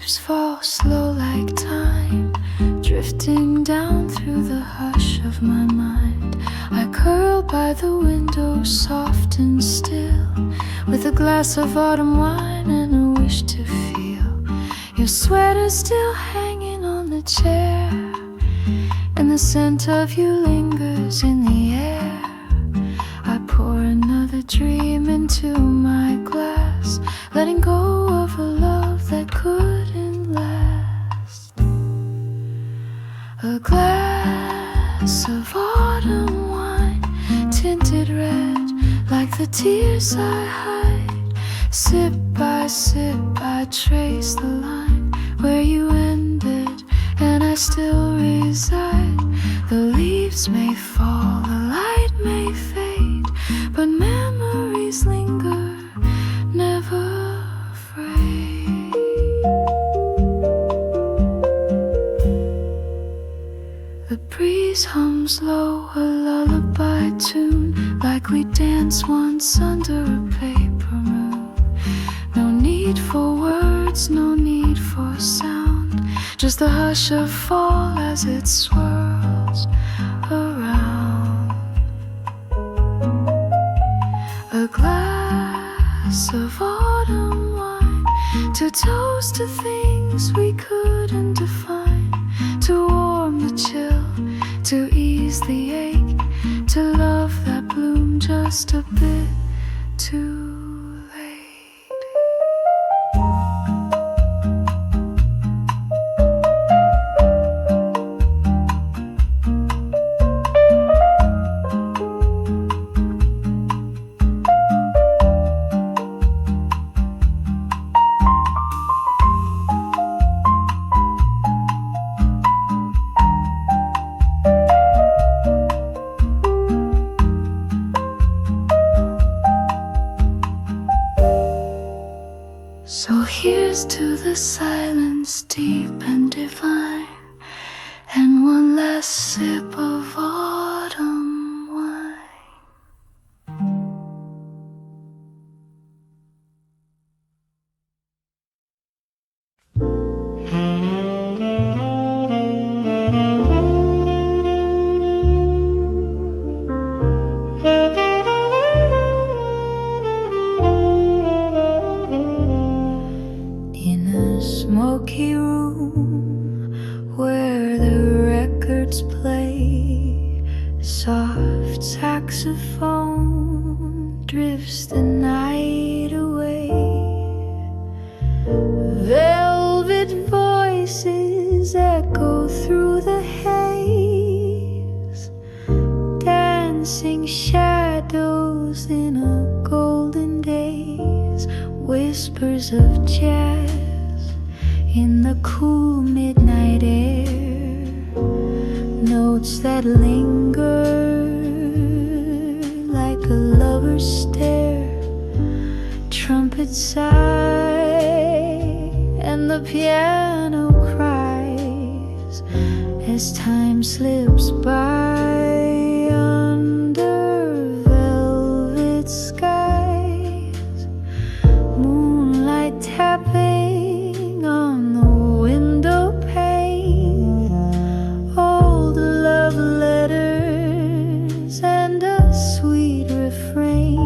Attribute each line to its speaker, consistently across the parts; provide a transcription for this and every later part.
Speaker 1: leaves fall slow like time, drifting down through the hush of my mind. I curl by the window, soft and still, with a glass of autumn wine and a wish to feel your sweater still hanging on the chair, and the scent of you lingers in the air. I pour another dream into my glass, letting go of a love that couldn't last. A glass of autumn wine, tinted red like the tears I hide. Sip by sip I trace the line where you ended, and I still reside. The leaves may fall, the light may fade, but memories linger, never afraid. The breeze hums low, a lullaby tune, like we danced once under a paper moon. No need for words, no need for sound, just the hush of fall as it swirls around. A glass of autumn wine, to toast to things we couldn't define, to warm the chill, to ease the ache, to love that bloomed just a bit too to the silence deep and divine, and one last sip of autumn wine. Smoky room where the records play, soft saxophone drifts the night away. Velvet voices echo through the haze, dancing shadows in a golden daze, whispers of jazz in the cool midnight air, notes that linger like a lover's stare. Trumpets sigh and the piano cries as time slips by under velvet skies. Moonlight tapping on the window pane, old love letters and a sweet refrain.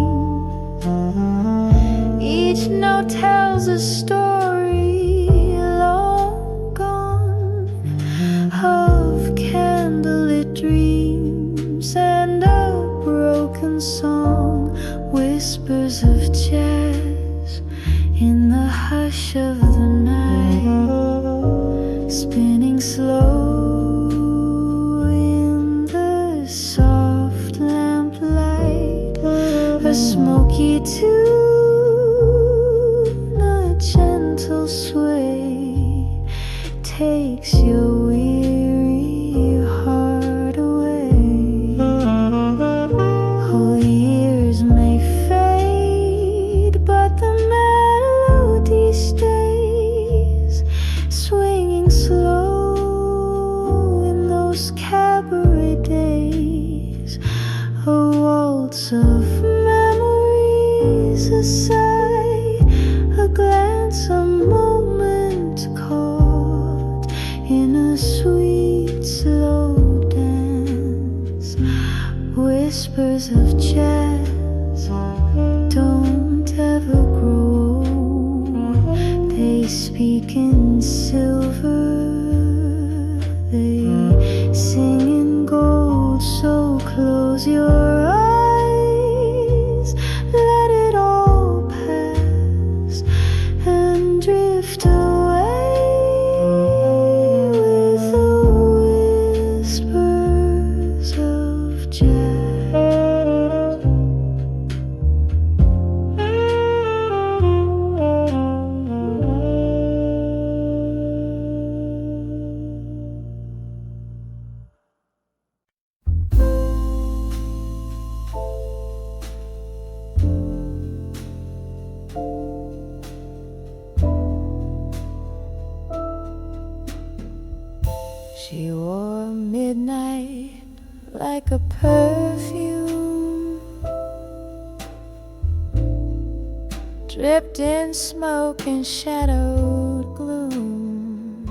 Speaker 1: Each note tells a story long gone, of candlelit dreams and a broken song, whispers of jazz in the hush of the night, spinning slow in the soft lamplight. A smoky tune, a gentle sway, takes your weary heart away. Oh, years may fade, but the melody stays, swinging slow in those cabaret days. A waltz of memories, a sigh, a glance, a moment called They speak in silver, they sing in gold, so close your eyes, let it all pass and drift away with the whispers of jazz. She wore midnight like a perfume, dripped in smoke and shadowed gloom,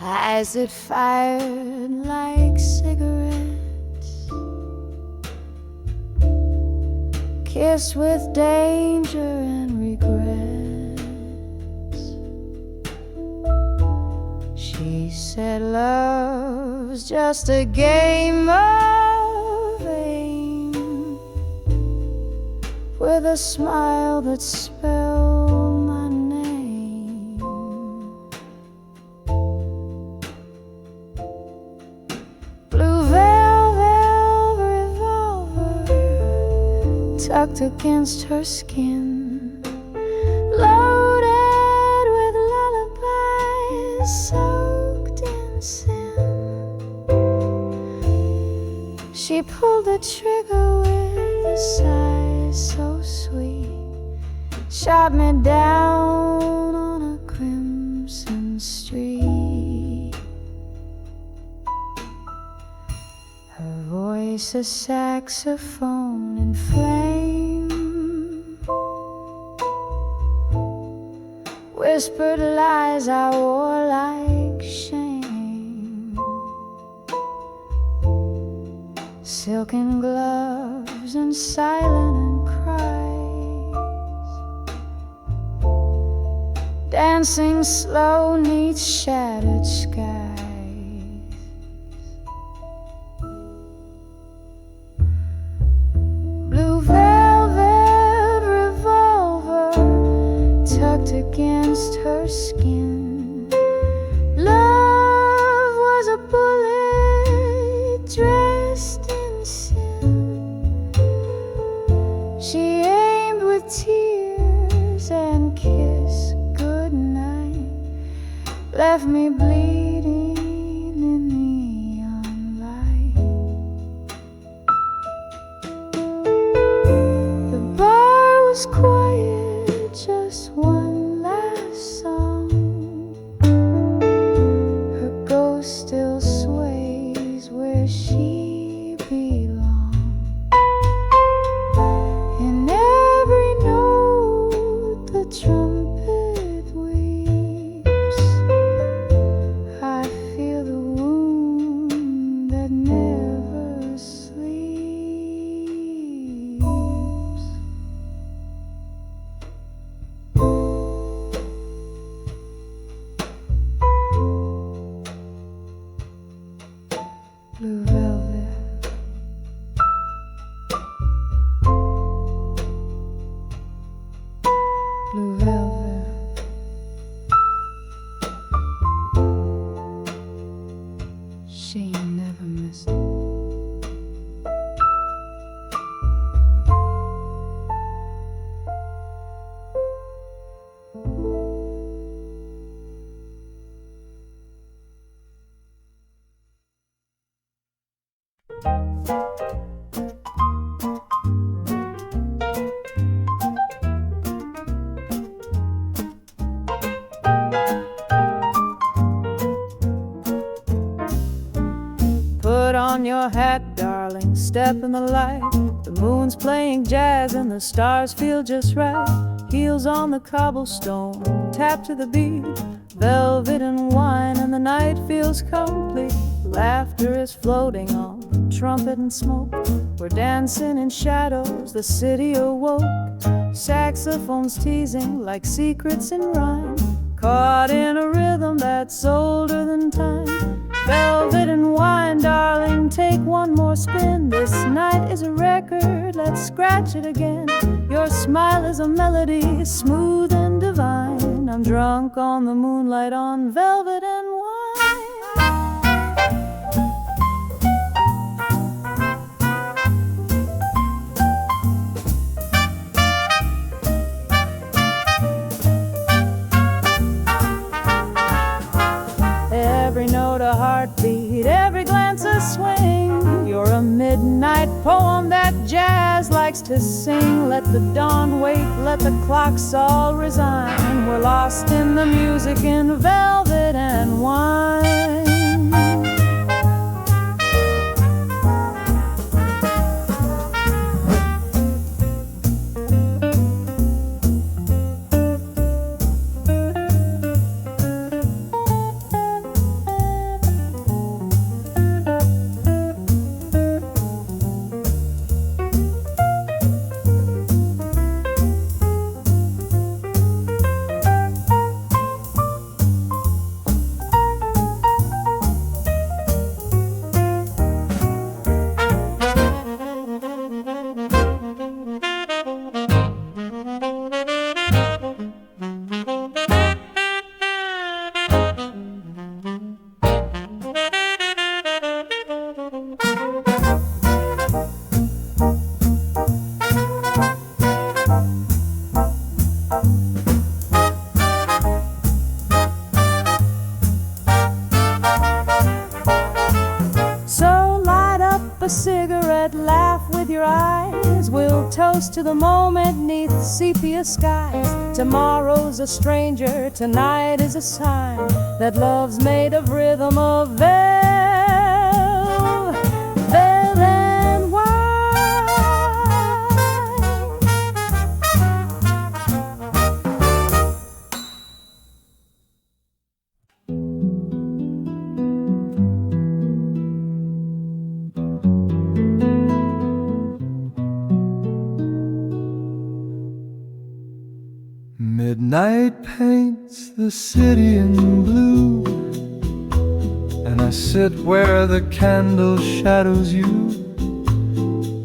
Speaker 1: eyes that fired like cigarettes, kissed with danger and regret. She said love's just a game of aim, with a smile that spelled my name. Blue velvet revolver tucked against her skin, loaded with lullabies soaked in sin. She pulled the trigger with a sigh so sweet, shot me down on a crimson street. Her voice a saxophone in flame, whispered lies I wore like shame. Silken gloves and silent cries, dancing slow 'neath shattered skies. Blue velvet revolver tucked against her skin. Love was a bullet dressed in sin. She aimed with tears and kissed goodnight, left me bleeding in neon light. The bar was quiet, just one last song. Her ghost still sways where she belongs. In every note the trumpet weeps, I feel the wound that never sleeps. Blue velvet, blue velvet, she never missed it. Put on your hat, darling, step in the light. The moon's playing jazz and the stars feel just right. Heels on the cobblestone, tap to the beat. Velvet and wine and the night feels complete. Laughter is floating on
Speaker 2: trumpet and smoke. We're dancing in shadows, the city awoke. Saxophones teasing like secrets in rhyme, caught in a rhythm that's older than time. Velvet and wine, darling, take one more spin. This night is a record, let's scratch it again. Your smile is a melody, smooth and divine. I'm drunk on the moonlight, on velvet and wine. Every note a heartbeat, every glance a swing. You're a midnight poem that jazz likes to sing. Let the dawn wait, let the clocks all resign. We're lost in the music in velvet and wine. To the moment neath sepia skies. Tomorrow's a stranger, tonight is a sign that love's made of rhythm of velvet and wine.
Speaker 3: Midnight paints the city in blue, and I sit where the candle shadows you.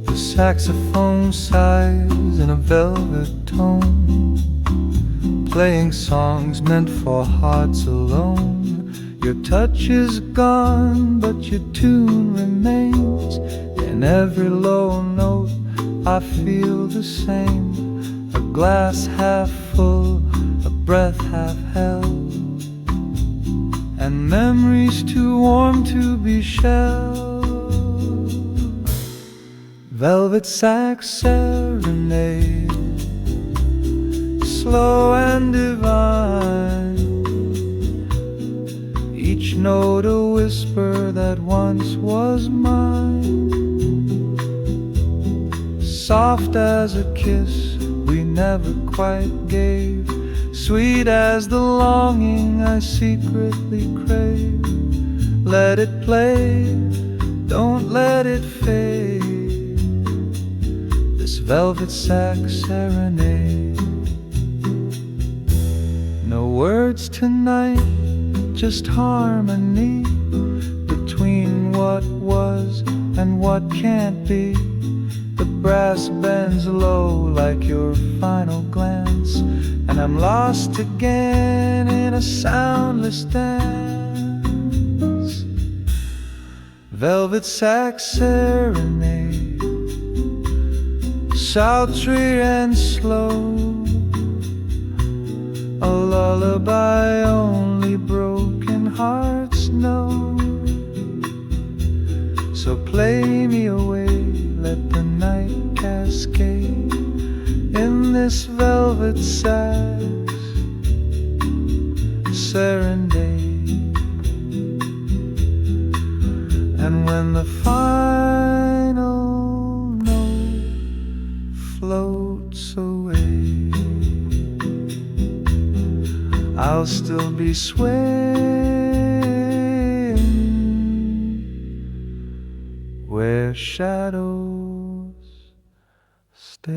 Speaker 3: The saxophone sighs in a velvet tone, playing songs meant for hearts alone. Your touch is gone, but your tune remains. In every low note I feel the same. A glass half full, a breath half held, and memories too warm to be shelled. Velvet Sax Serenade, slow and divine, each note a whisper that once was mine. Soft as a kiss we never quite gave, sweet as the longing I secretly crave. Let it play, don't let it fade, this velvet sax serenade. No words tonight, just harmony between what was and what can't be. The brass bends low like your final glance, and I'm lost again in a soundless dance. Velvet Sax Serenade, sultry and slow, a lullaby only broken hearts know. So play me away, let the night cascade in this velvet sax serenade. And when the final note floats away, I'll still be swaying where shadows stay.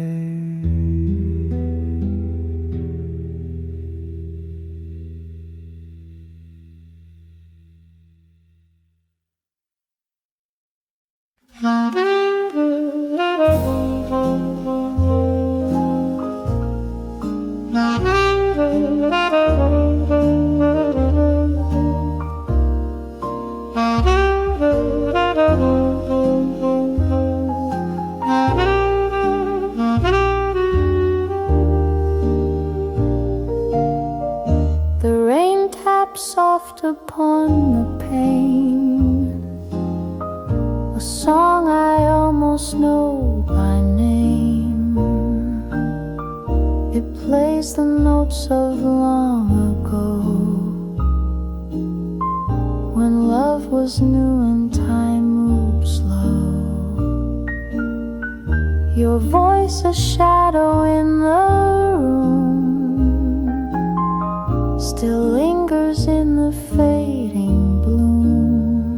Speaker 1: The rain taps soft upon the pane, a song I almost know by name. It plays the notes of long ago, when love was new and time moved slow. Your voice a shadow in the room, still lingers in the fading bloom.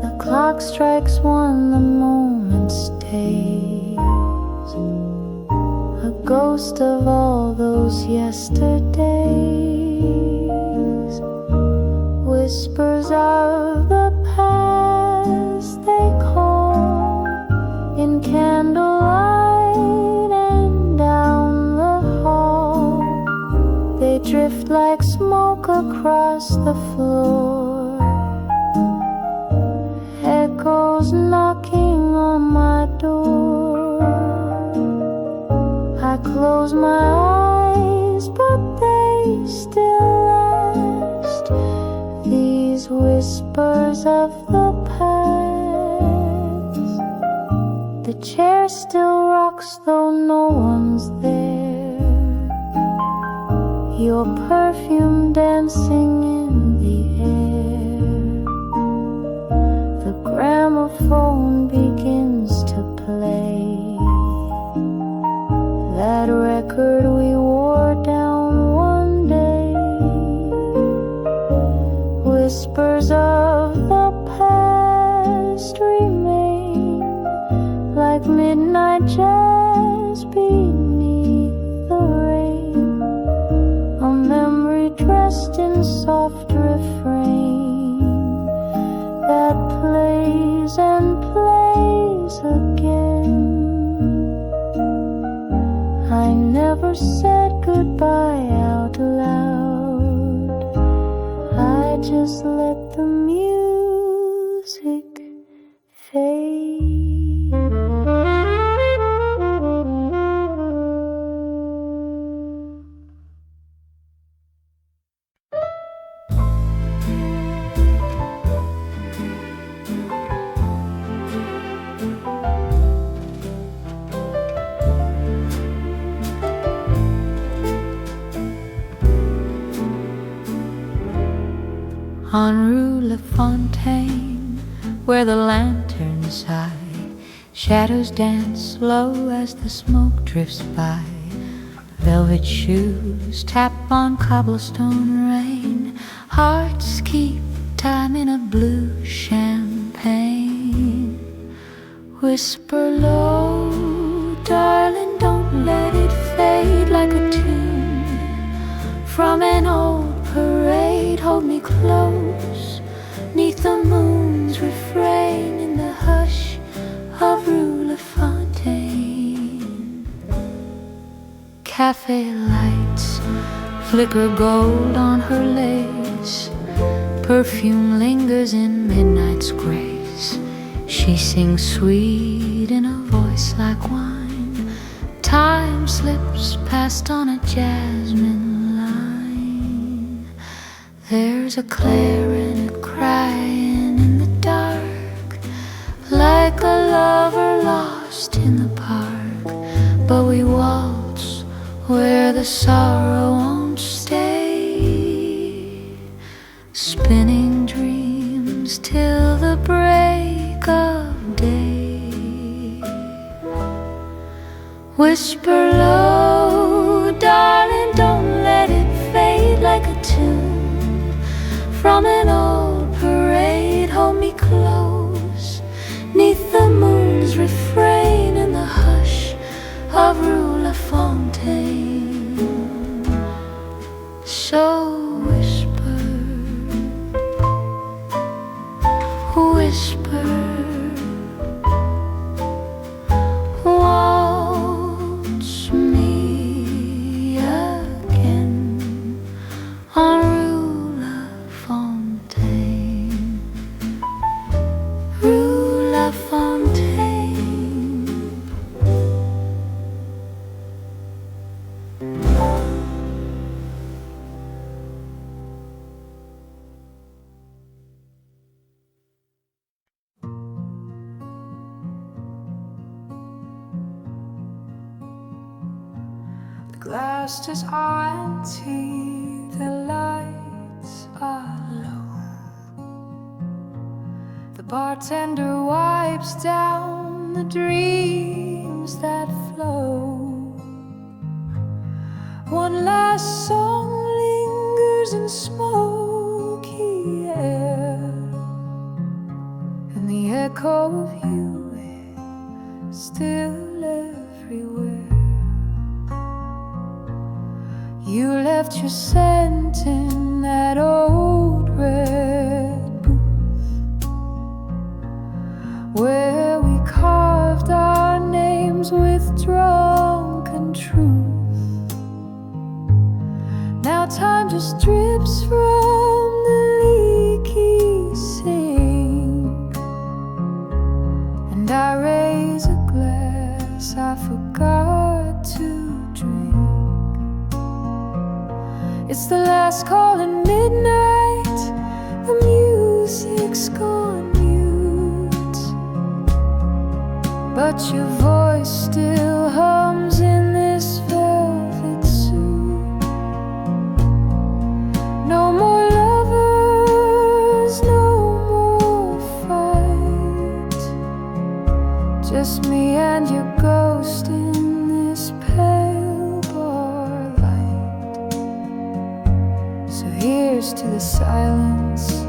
Speaker 1: The clock strikes one, the moment stays, a ghost of all those yesterdays. Whispers of the past they call in candlelight, and down the hall they drift like smoke across the floor. Echoes knocking on my door. I close my eyes, but they still last. These whispers of the past. The chair still rocks though no one's there. Your perfume dancing in the air. The gramophone begins to play that record we wore down one day. Whispers of the past remain like midnight jazz beneath the rain. A memory dressed in soft refrain that plays and plays again. I never said goodbye out loud. I just let the music fade. On Rue Lafontaine, where the lanterns high, shadows dance low as the smoke drifts by. Velvet shoes tap on cobblestone rain. Hearts keep time in a blue champagne. Whisper low, darling, don't let it fade like a tune from an old parade. Hold me close, neath the moon's refrain, in the hush of Rue Lafontaine. Café lights flicker gold on her lace. Perfume lingers in midnight's grace. She sings sweet in a voice like wine. Time slips past on a jasmine line. There's a clarinet crying in the dark, like a lover lost in the park. But we waltz where the sorrow won't stay, spinning dreams till the break of day. Whisper low, darling, don't let it fade like a tune from an old parade. Hold me close, Glasses are empty, the lights are low. The bartender wipes down the dreams that flow. One last song lingers in smoky air, and the echo of you is still everywhere. You left your scent in that old red booth, where we carved our names with drunken truth. Now time just drips from the leaky sink, and I raise a glass I forgot to drink. It's the last call at midnight, the music's gone mute, but your voice still hums in this velvet suit. No more lovers, no more fight, just me and your ghost in this pale bar light. So here's to the silence,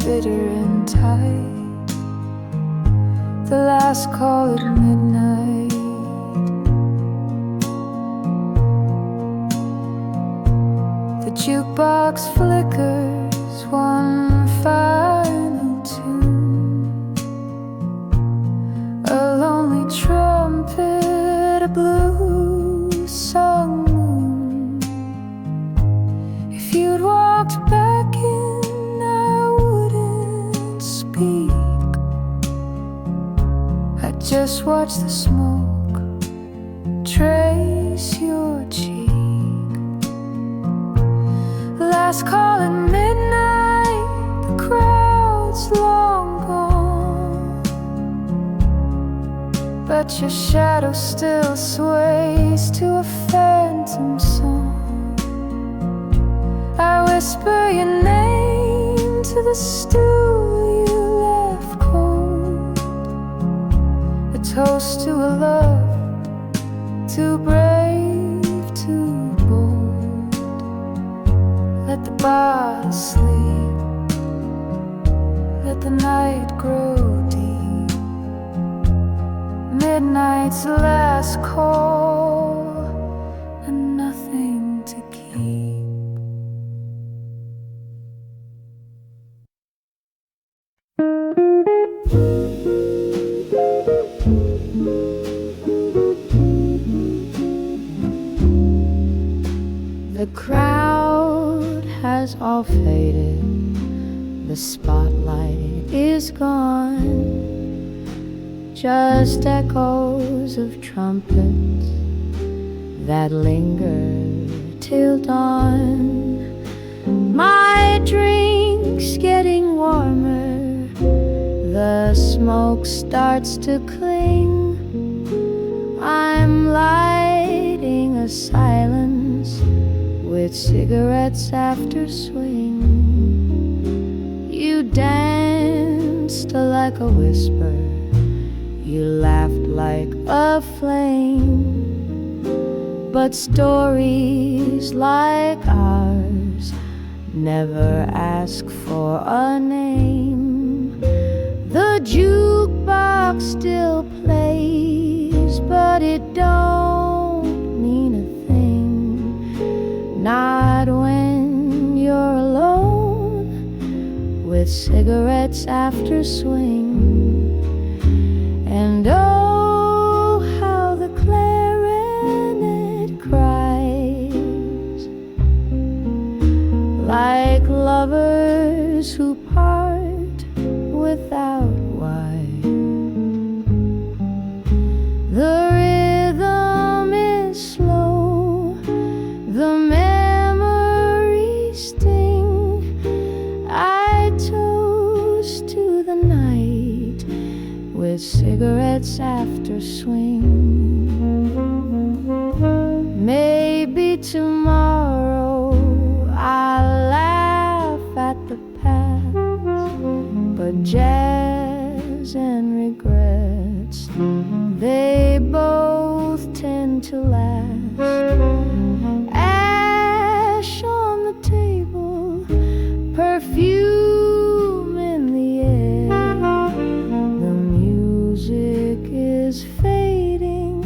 Speaker 1: bitter and tight, the last call at midnight. The jukebox flickers one final tune, a lonely trumpet, a blue sung moon. If you'd walked back in, I wouldn't speak. I'd just watch the smoke trace your cheek. Last call at midnight, the crowd's long gone, but your shadow still sways to a phantom song. I whisper your name to the stool you left cold, a toast to a love too brave, too bold. Let the bottle sleep, let the night grow deep. Midnight's last call, and nothing to keep. The crowd has all faded, the spotlight is gone, just echoes of trumpets that linger till dawn. My drink's getting warmer, the smoke starts to cling. I'm lighting a silence with cigarettes after swing. You danced like a whisper, you laughed like a flame, but stories like ours never ask for a name. The jukebox still plays, but it don't mean a thing, not when you're alone with cigarettes after swing. And oh, how the clarinet cries, like lovers who part without why. The rhythm is slow, the memories sting. I toast to the night with cigarettes after swing. maybe tomorrow I'll laugh at the past, but jazz and regrets, they both tend to last. Ash on the table, perfume in the air, the music is fading,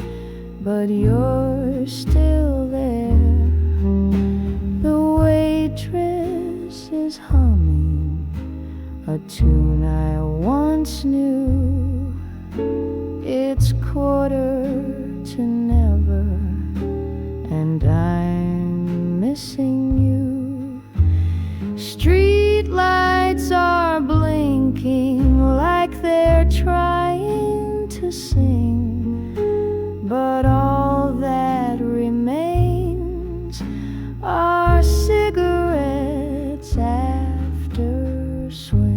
Speaker 1: but you're still there. The waitress is humming a tune I once knew. It's quarter to never, and I'm missing you. Street lights are blinking like they're trying to sing, but all that remains are cigarettes after swing.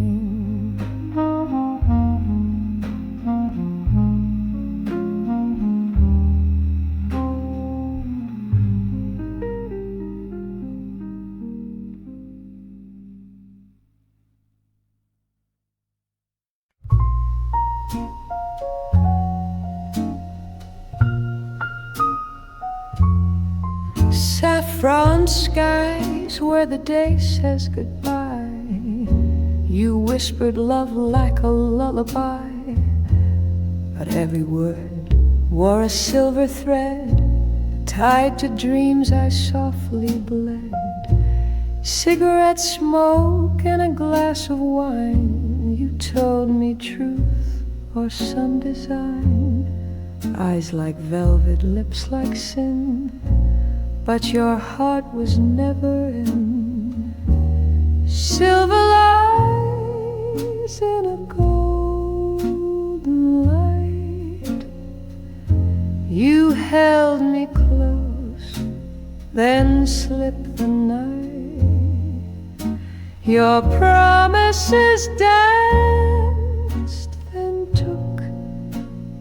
Speaker 1: Saffron skies where the day says goodbye. You whispered love like a lullaby, but every word wore a silver thread tied to dreams I softly bled. Cigarette smoke and a glass of wine, you told me truth or some design. Eyes like velvet, lips like sin, but your heart was never in. Silver lies in a golden light. You held me close, then slipped the night. Your promises danced, then took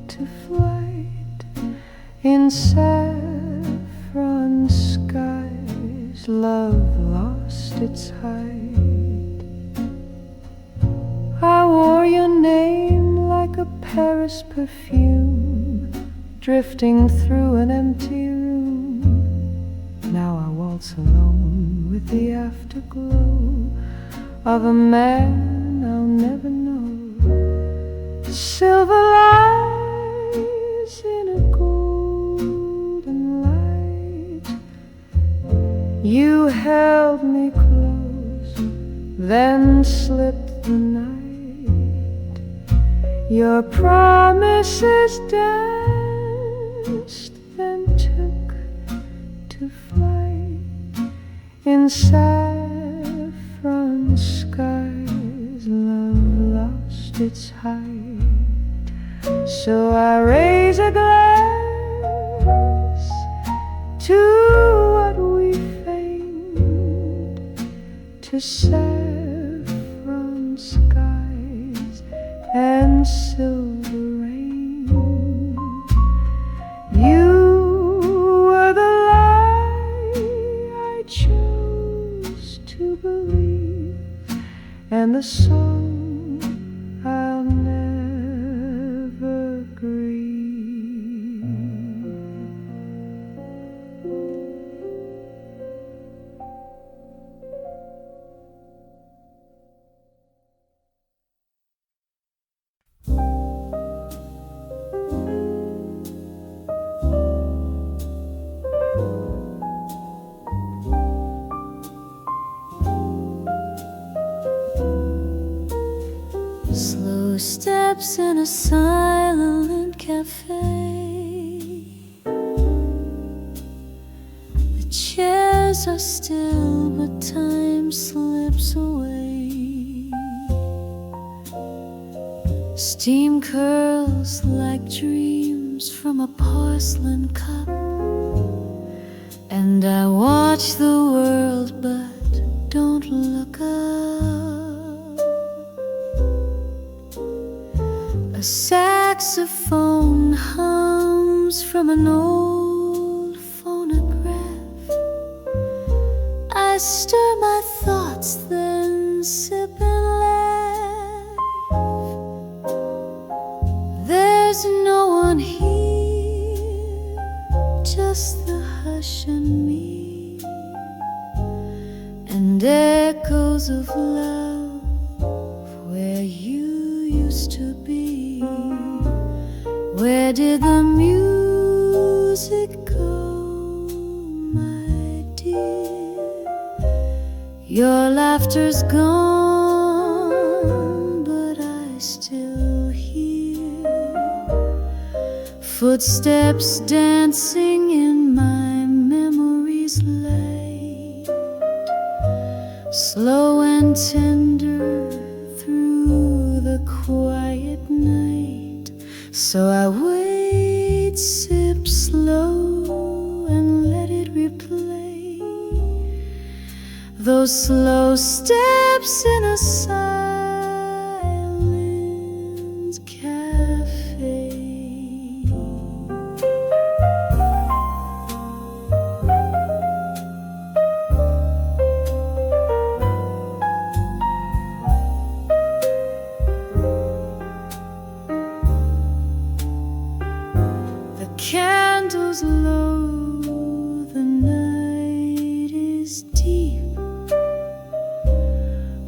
Speaker 1: to flight. In saffron skies, love lost its height. I wore your name like a Paris perfume, drifting through an empty room. Now I waltz alone with the afterglow of a man I'll never know. Silver lies in a golden light. You held me close, then slipped the night. Your promises danced, then took to flight. In saffron skies, love lost its height. So I raise a glass to what we feigned, to saffron skies and silver rain. You were the lie I chose to believe, and the song I'll never grieve. Slow steps in a silent cafe. The chairs are still, but time slips away. Steam curls like dreams from a porcelain cup, and I watch the world but don't look up. A saxophone hums from an old phonograph. I stir my thoughts, then sip and laugh. There's no one here, just the hush and me, and echoes of love where you used to be. Where did the music go, my dear? Your laughter's gone, but I still hear footsteps dancing in my memory's light, slow and tender through the quiet night. So I wait, sip slow, and let it replay those slow steps in a silent cafe. The candles low, the night is deep,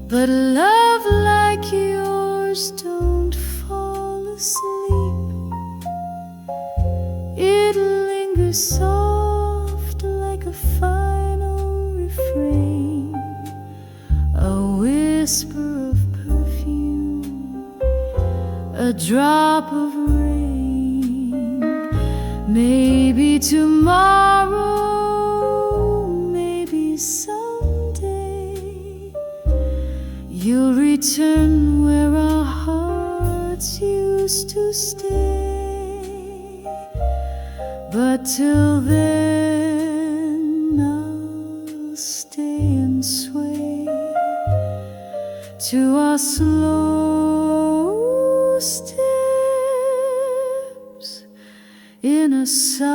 Speaker 1: but love like yours don't fall asleep. It lingers soft like a final refrain, a whisper of perfume, a drop of rain. Maybe tomorrow, maybe someday, you'll return where our hearts used to stay. But till then, I'll stay and sway to our slow steps in a silent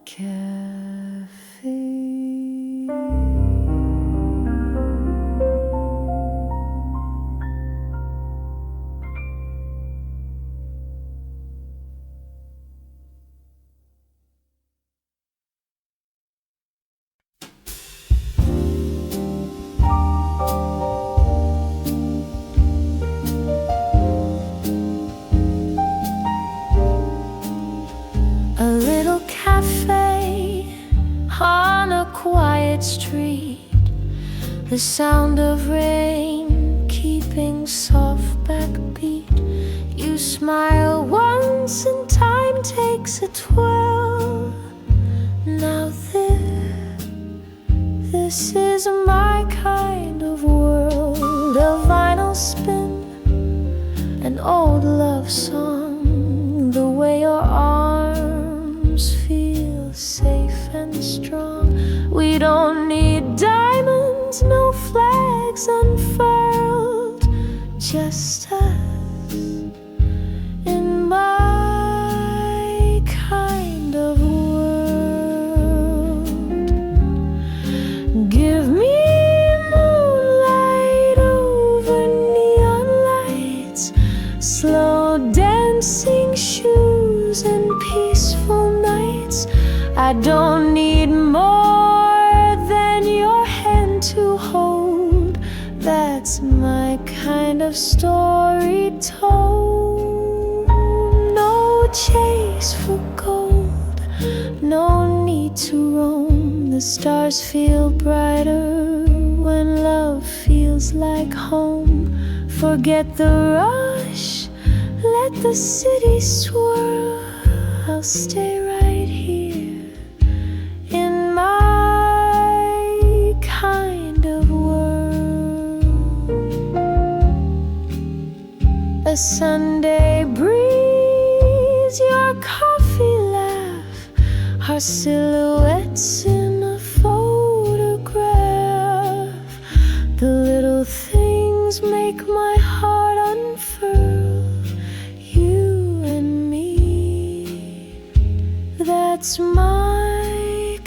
Speaker 1: cafe. A little cafe on a quiet street, the sound of rain keeping soft backbeat. You smile once and time takes a twirl. Now this is my kind of world. A vinyl spin, an old love song, the way your arms feel safe and strong. We don't need diamonds, no flags unfurled, just us in my kind of world. Give me moonlight over neon lights, slow dancing shoes and peaceful nights. I don't need more than your hand to hold. That's my kind of story told. No chase for gold, no need to roam. The stars feel brighter when love feels like home. Forget the rush, let the city swirl. I'll stay right here in my kind of world. A Sunday breeze, your coffee laugh, our silhouettes in a photograph. The little things make my heart unfurl. You and me, that's my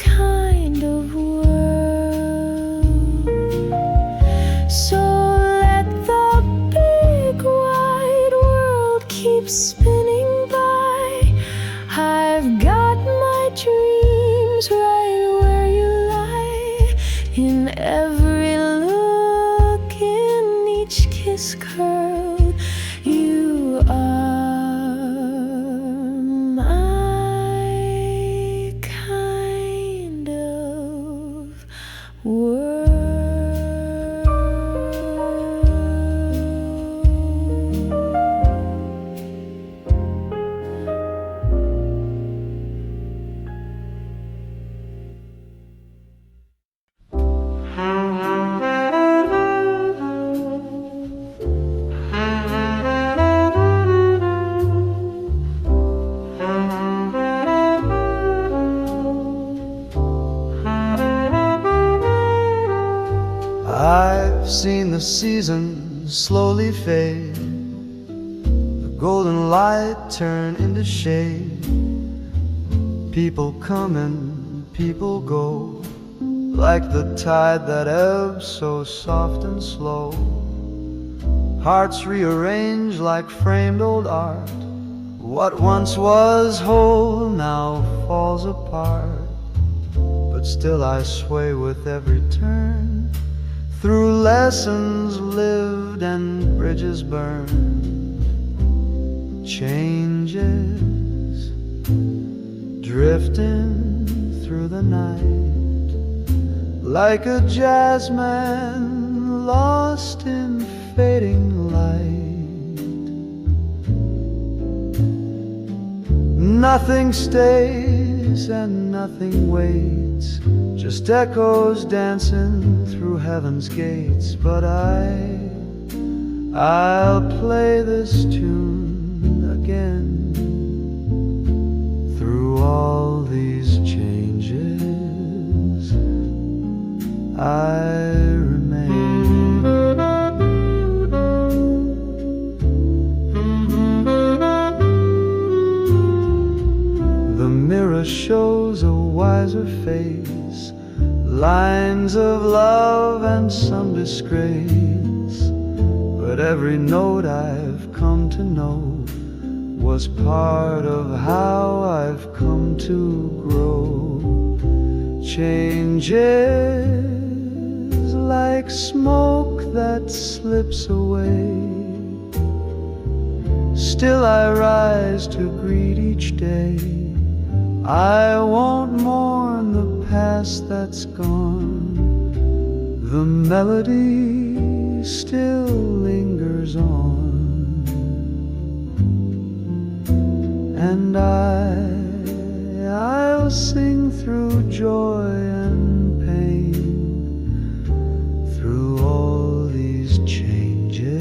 Speaker 1: spinning by. I've got my dreams right where you lie, in every look, in each kiss curl. You are my kind of world.
Speaker 3: I've seen the season slowly fade, the golden light turn into shade. People come and people go, like the tide that ebbs so soft and slow. Hearts rearrange like framed old art. What once was whole now falls apart, but still I sway with every turn, through lessons lived and bridges burned. Changes drifting through the night, like a jazzman lost in fading light. Nothing stays and nothing waits, just echoes dancing through heaven's gates. But I'll play this tune again. Through all these changes, I remain. The mirror shows a wiser face, lines of love and some disgrace. But every note I've come to know was part of how I've come to grow. Changes like smoke that slips away, still I rise to greet each day. I won't mourn the past that's gone, the melody still lingers on. And I'll sing through joy and pain, through all these changes,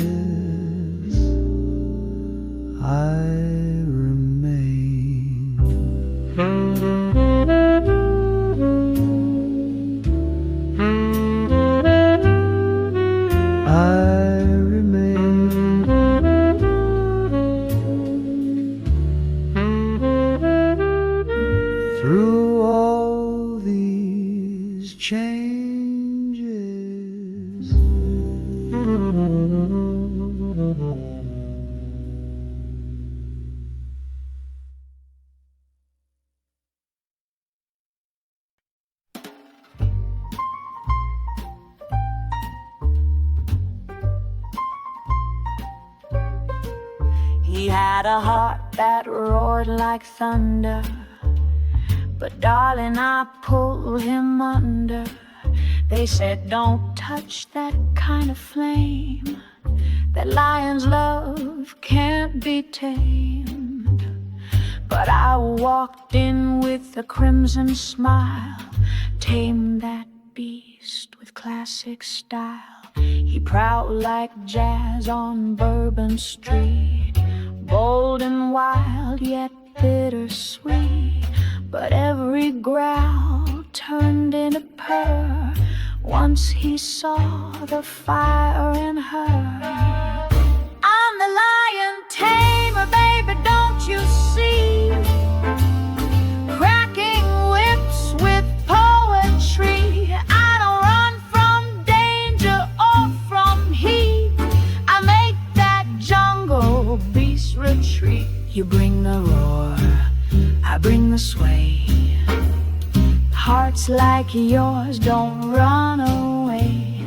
Speaker 3: I remain. Through all these changes.
Speaker 1: He had a heart that roared like thunder, but darling, I pulled him under. They said don't touch that kind of flame, that lion's love can't be tamed. But I walked in with a crimson smile, tamed that beast with classic style. He prowled like jazz on Bourbon Street, bold and wild yet bittersweet. But every growl turned into purr once he saw the fire in her. I'm the Lion Tamer, baby, don't you see? Cracking whips with poetry. I don't run from danger or from heat. I make that jungle beast retreat. bring the sway. Hearts like yours don't run away.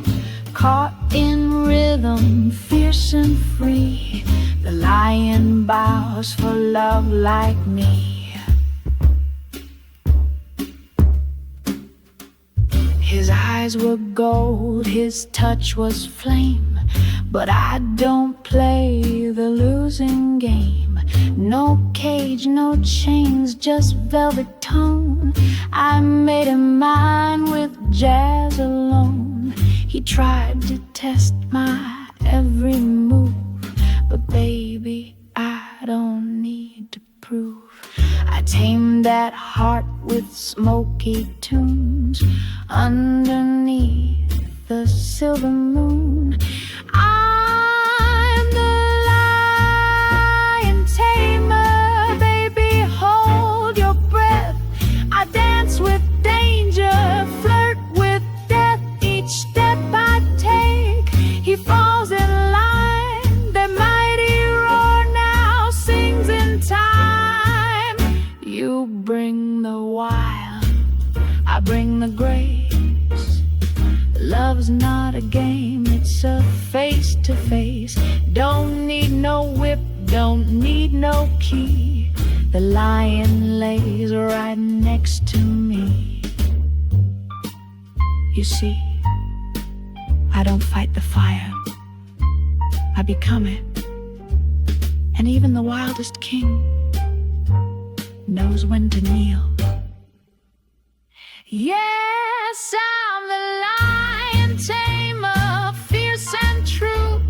Speaker 1: Caught in rhythm, fierce and free, the lion bows for love like me. His eyes were gold, his touch was flame, but I don't play the losing game. No cage, no chains, just velvet tone. I made him mine with jazz alone. He tried to test my every move, but baby, I don't need to prove. I tamed that heart with smoky tunes underneath the silver moon. I'm the Lion Tamer, baby, hold your breath. I dance with danger, flirt with death. Each step I take, he falls in line. Their mighty roar now sings in time. You bring the wild, I bring the grace. Love's not a game, it's a face-to-face. Don't need no whip, don't need no key. The lion lays right next to me. You see, I don't fight the fire, I become it. And even the wildest king knows when to kneel. Yes, I'm the Lion Tamer, fierce and true.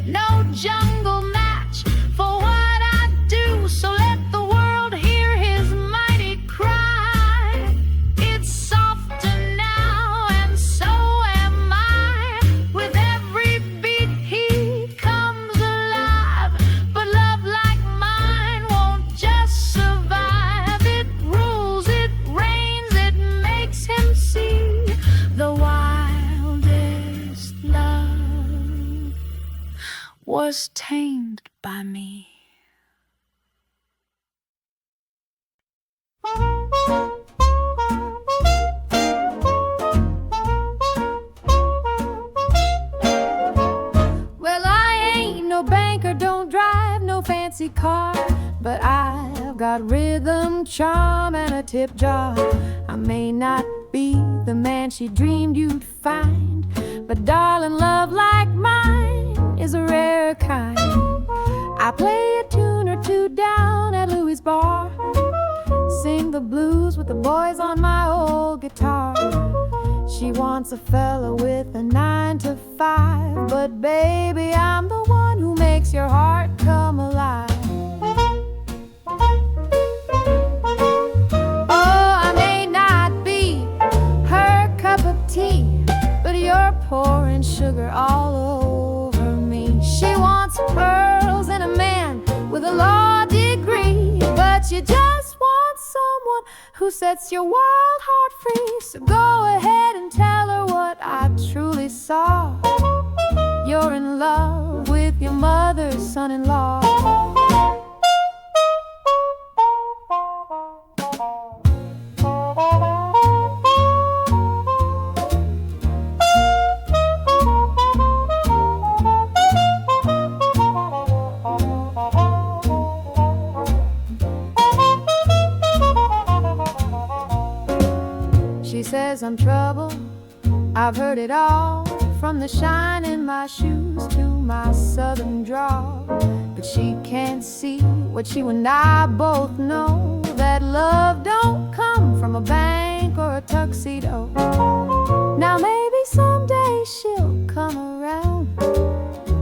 Speaker 1: No jungle match for what I do. So let the world hear his mighty cry. It's softer now and so am I. With every beat he comes alive. But love like mine won't just survive. It rules, it reigns, it makes him see the wildest love was tamed by me.
Speaker 2: Well, I ain't no banker, don't drive no fancy car, but I've got rhythm, charm, and a tip jar. I may not be the man she dreamed you'd find, but darling, love like mine is a rare kind. I play a tune or two down at Louis' bar, sing the blues with the boys on my old guitar. She wants a fella with a 9 to 5, but baby, I'm the one who makes your heart come alive. Oh, I may not be her cup of tea, but you're pouring sugar all over me. She wants pearls and a man with a law degree, but you just want someone who sets your wild heart free. So go ahead and tell her what I truly saw. You're in love with your mother's son-in-law. She says I'm trouble, I've heard it all, from the shine in my shoes to my southern drawl. But she can't see what you and I both know, that love don't come from a bank or a tuxedo. Now maybe someday she'll come around.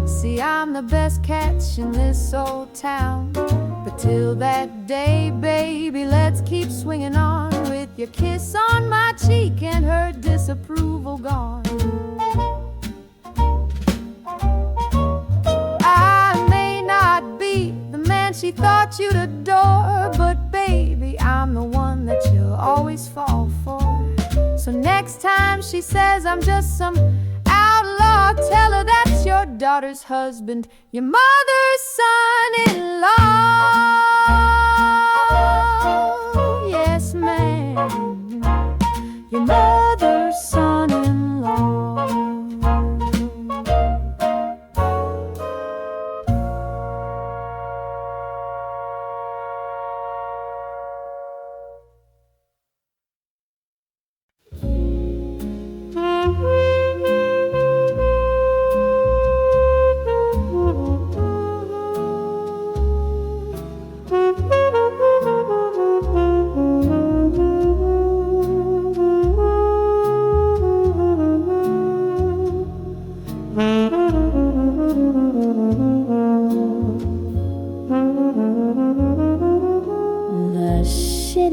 Speaker 2: See, I'm the best catch in this old town. But till that day, baby, let's keep swinging on, with your kiss on my cheek and her disapproval gone. I may not be the man she thought you'd adore, but baby, I'm the one that you'll always fall for. So next time she says I'm just some outlaw, tell her that's your daughter's husband, your mother's son-in-law. Yeah.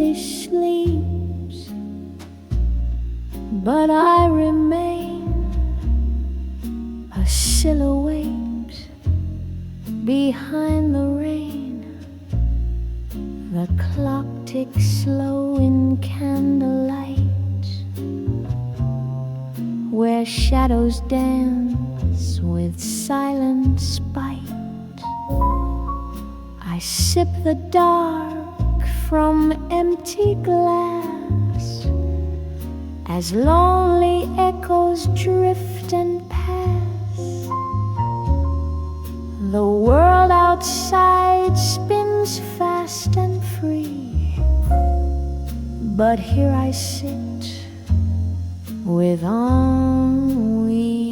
Speaker 1: city sleeps, but I remain a silhouette behind the rain. The clock ticks slow in candlelight, where shadows dance with silent spite. I sip the dark from empty glass, as lonely echoes drift and pass. The world outside spins fast and free, but here I sit with ennui.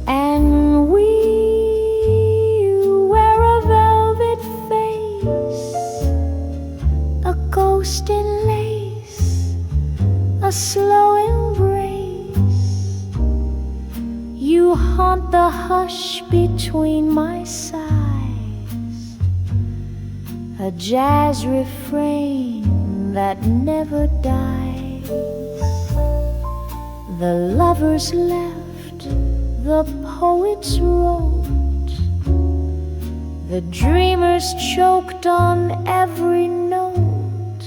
Speaker 1: And we wear a velvet face, a ghost in lace, a slow embrace. You haunt the hush between my sighs, a jazz refrain that never dies. The lovers left, the poets wrote, the dreamers choked on every note.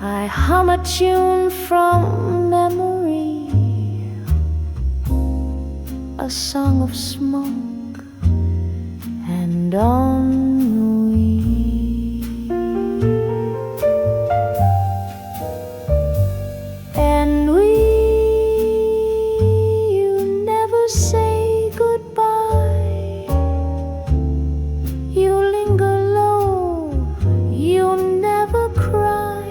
Speaker 1: I hum a tune from memory, a song of smoke and ennui. And you never say goodbye. You linger low, you never cry.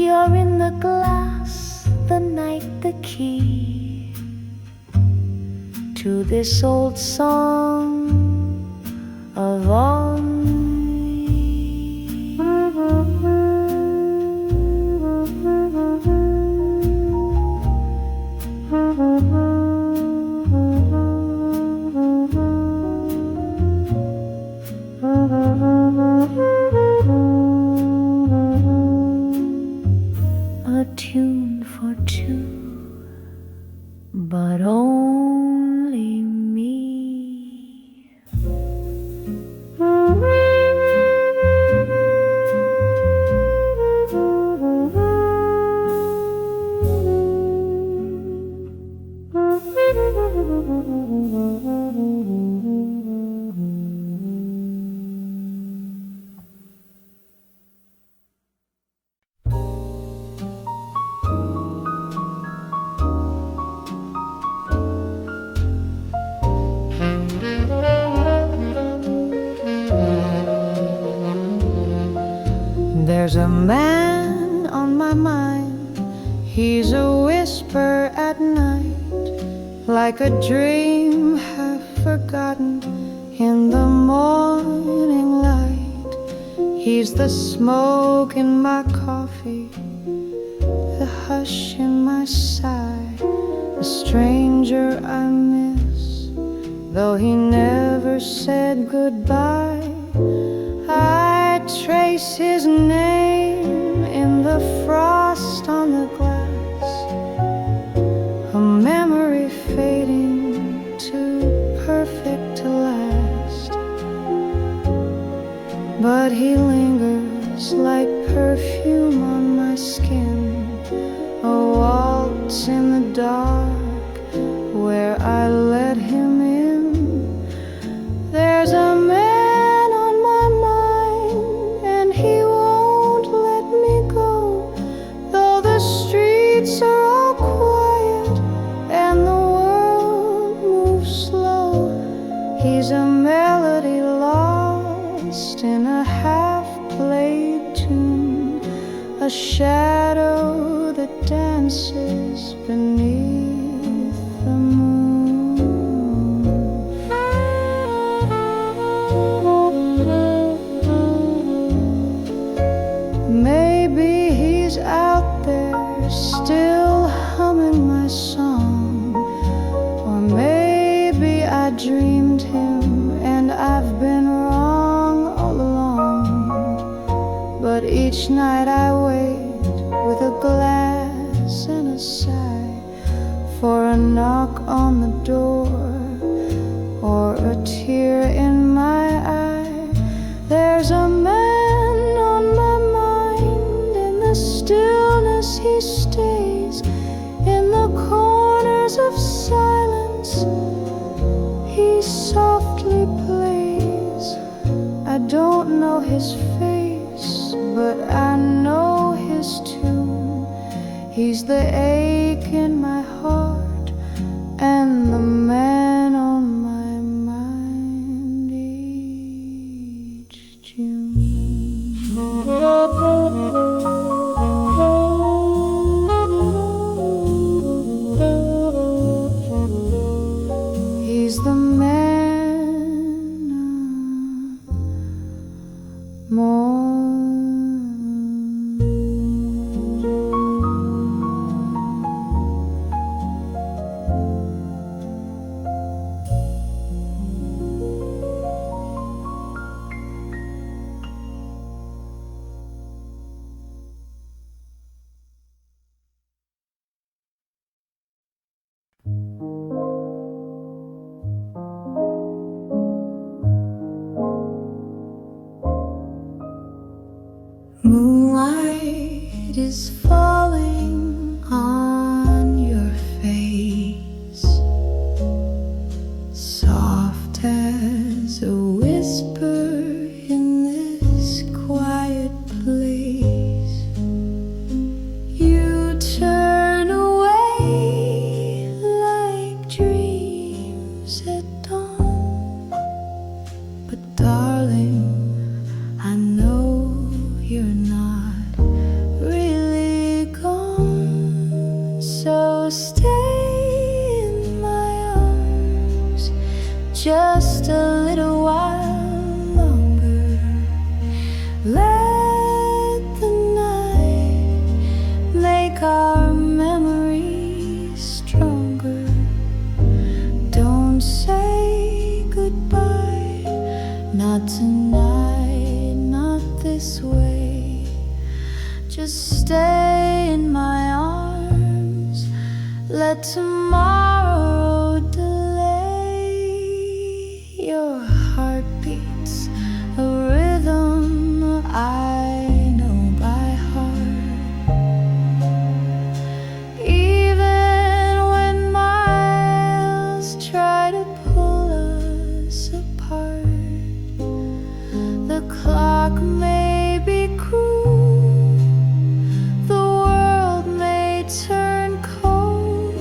Speaker 1: You're in the glass, the night, the key to this old song of ennui. A tune for two, but only me.
Speaker 2: There's a man on my mind, he's a whisper at night, like a dream half forgotten in the morning light. He's the smoke in my coffee, the hush in my sigh, the stranger I miss, though he never said goodbye. I trace his name in the frost on the glass, a memory fading too perfect to last. But he lingers like perfume on my skin, a waltz in the dark where I let him in. There's a man are all quiet and the world moves slow. He's a melody lost in a half-played tune, a shadow that dances beneath the moon. Maybe he's out there still humming my song, or maybe
Speaker 1: I dreamed him, and I've been wrong all along. But each night I wait with a glass and a sigh for a knock on the door or a tear in my eye. There's a man on my mind. In the stillness he stays, in the corners of silence he softly plays. I don't know his face, but I know his tune. He's the ache in my heart and the man on my mind each June. He's the man more. Moonlight is falling on your face, soft as a whisper in this quiet place. You turn away like dreams at dawn, but darling, I know you're not really gone, so stay in my arms just a little while longer. Let the night make our memories stronger. Don't say goodbye, not tonight, not this way. Just stay in my arms. Let tomorrow delay. Your heart beats a rhythm I know by heart. Even when miles try to pull us apart, the clock may be cruel, the world may turn cold,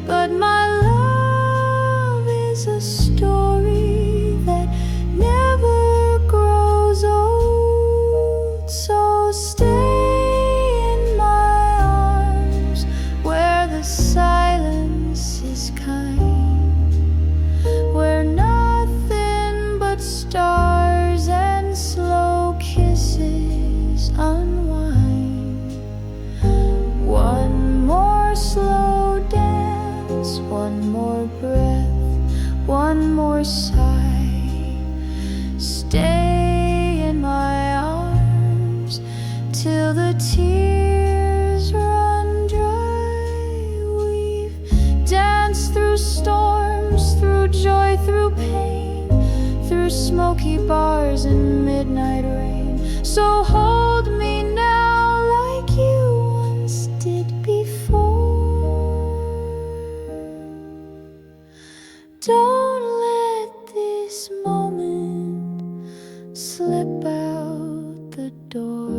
Speaker 1: but my love is a story that never grows old. So stay in my arms where the silence is kind, where nothing but stars and slow kisses unwind. One more slow dance, one more breath, one more sigh. Stay in my arms till the tears run dry. We've danced through storms, through joy, through pain, through smoky bars and midnight rain. So hold me now like you once did before. Don't let this moment slip out the door.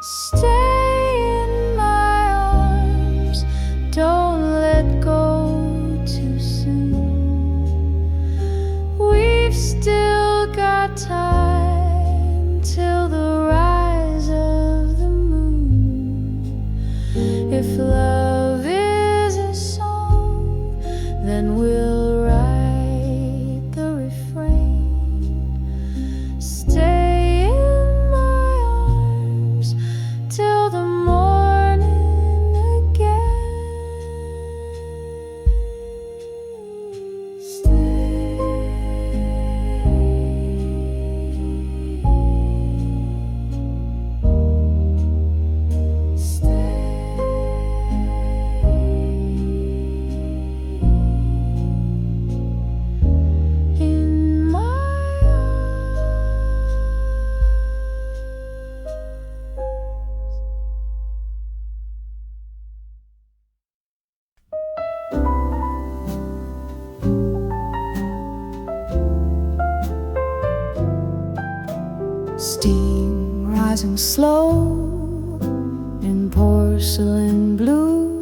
Speaker 1: Stay in my arms, don't let go too soon. We've still got time till the rise of the moon. If love is a song, then we'll write the refrain. Stay in my arms till the morning again.
Speaker 2: Steam rising slow in porcelain blue,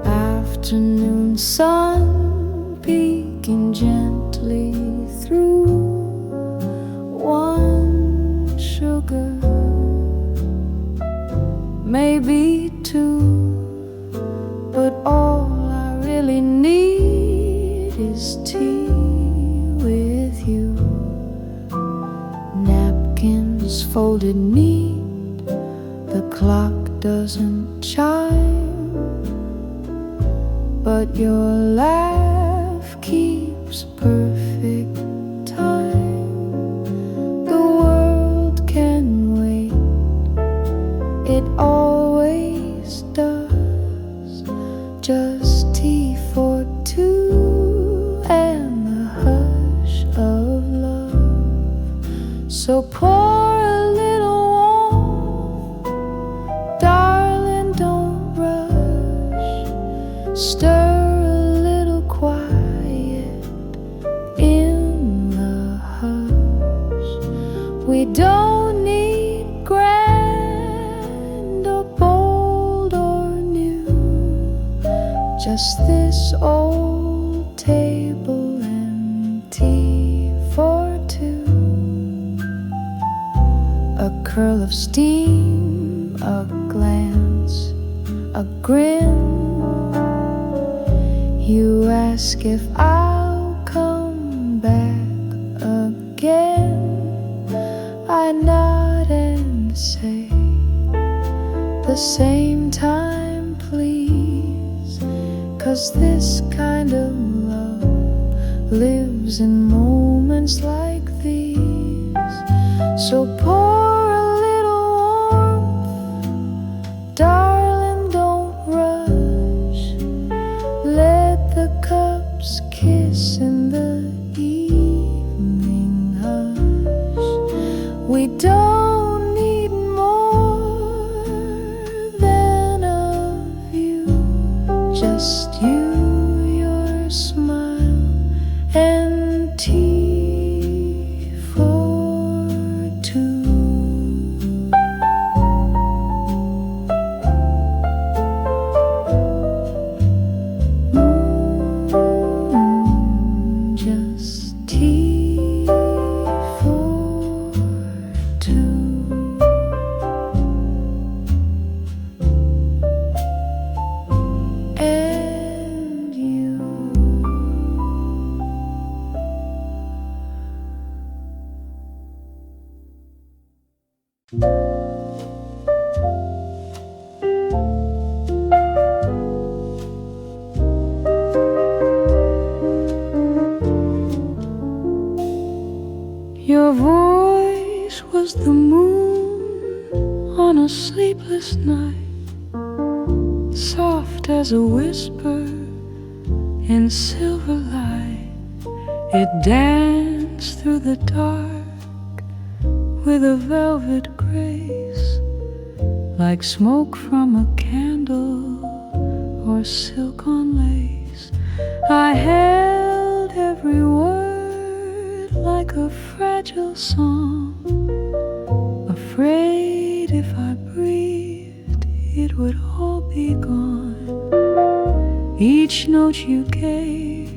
Speaker 2: afternoon sun peeking gently through. One sugar, maybe two, but all I really need is tea with you. Napkins folded neat, the clock doesn't chime, but your laugh keeps perfect time. The world can wait, it always does. Just tea for two and the hush of love. So pour a little warm, darling, don't rush. Stir a little quiet in the hush. We don't need grand or bold or new, just this old table and tea for two. A curl of steam, a glance, a grin. You ask if I'll come back again. I nod and say, the same time please, 'cause this kind of love lives in moments like these. So pour a little warmth, darling, don't rush. Let the cups kiss in the evening hush. We don't need more than a view, just you, your smile, and tea for two. Just tea for two. And you. Your voice was the moon on a sleepless night, soft as a whisper in silver light. It danced through the dark with a velvet grace, like smoke from a candle or silk on lace. I held every word like a fragile song, afraid if I breathed it would all be gone. Each note you gave,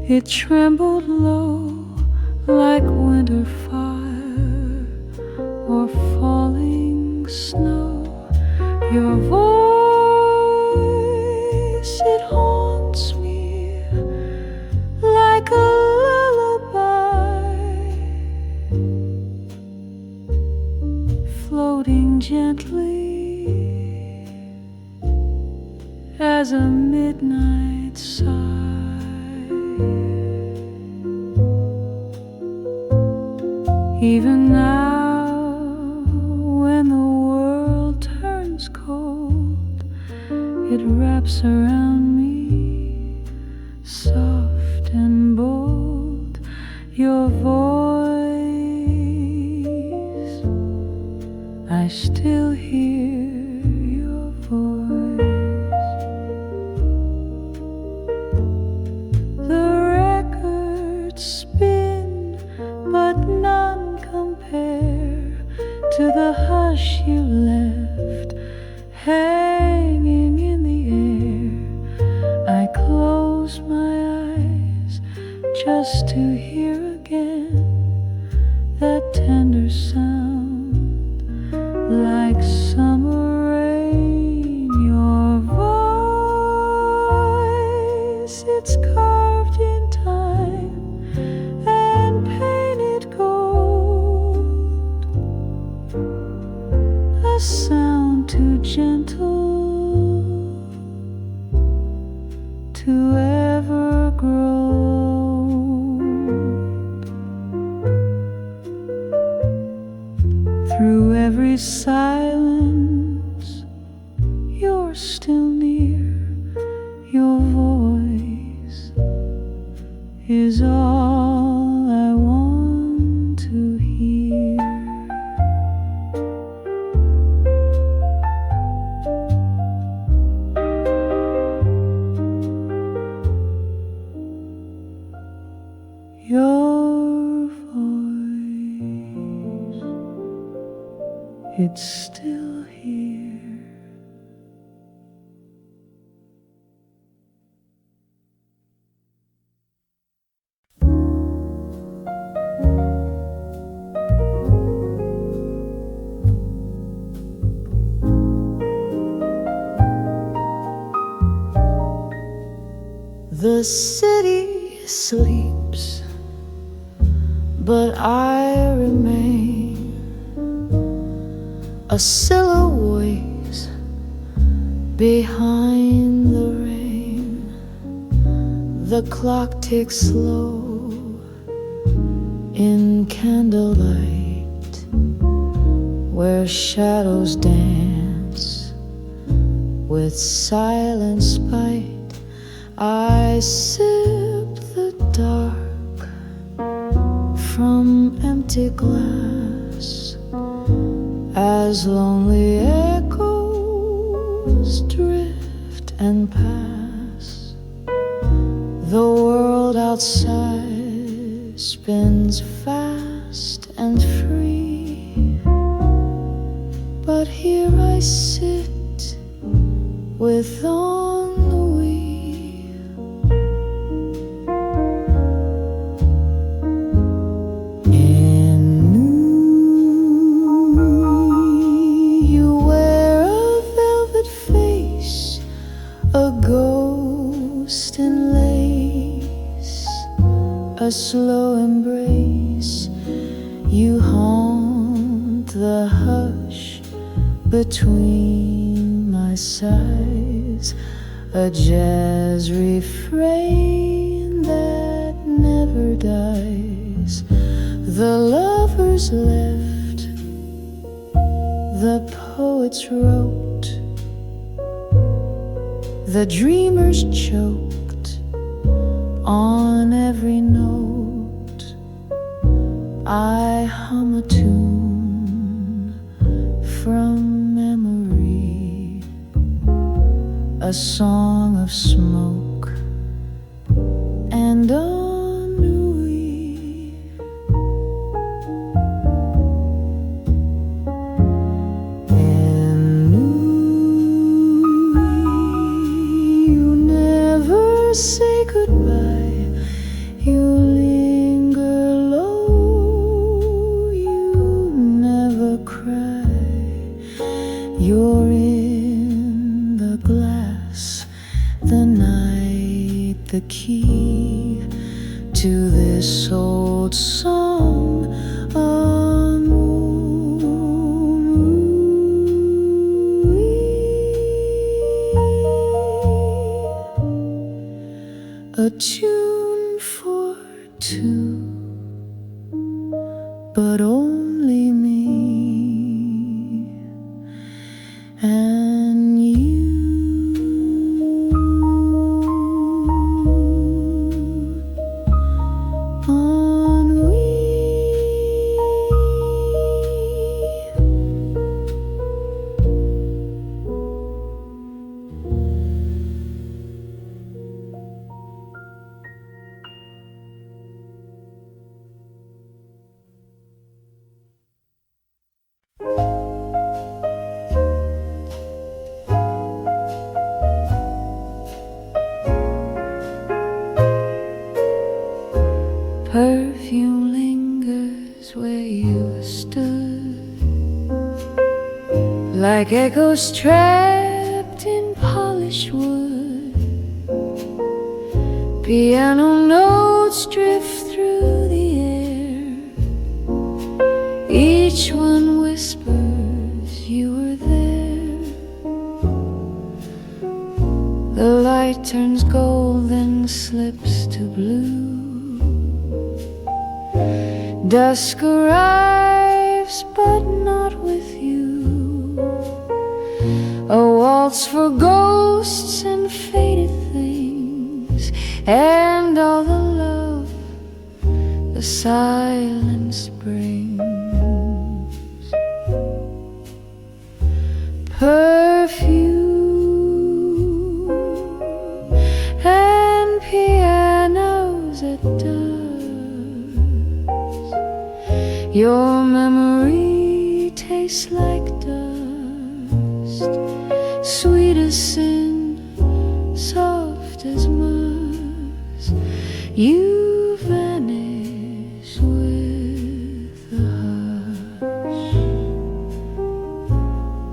Speaker 2: it trembled low like winter fire or falling snow. Your voice, it haunts me like a lullaby, floating gently as a midnight sigh. Even now, when the world turns cold, it wraps around me, soft and bold. Your voice, I still hear your voice. The records spin, but none just to hear again that tender sound like summer rain. Your voice, it's carved in time and painted gold, a sound too gentle to ever grow. Through every silence, you're still near. Your voice is all I want to hear. Your voice, it's still here. The city sleeps, but I remain a silhouette behind the rain. The clock ticks slow in candlelight, where shadows dance with silent spite. I sip the dark from empty glass as lonely echoes drift and pass. The world outside spins fast and free, but here I sit with ennui. You wear a velvet face, a ghost in lace, a slow embrace. You haunt the hush between my sighs, a jazz refrain that never dies. The lovers left, the poets wrote, the dreamers choked on every note. I hum a tune from memory, a song of smoke and ennui. Ennui, you never say goodbye. You linger low, you never cry. You're in the glass, the night, the key to this old song. A tune for two, but only me and you.
Speaker 1: perfume lingers where you stood, like echoes trapped in polished wood. Piano notes drift through the air, each one whispers you were there. The light turns gold and slips to blue. Dusk arrives, but not with you. A waltz for ghosts and faded things, and all the love the silence brings. Perfume and pianos at dusk. Your memory tastes like dust, sweet as sin, soft as musk. You vanish with a hush.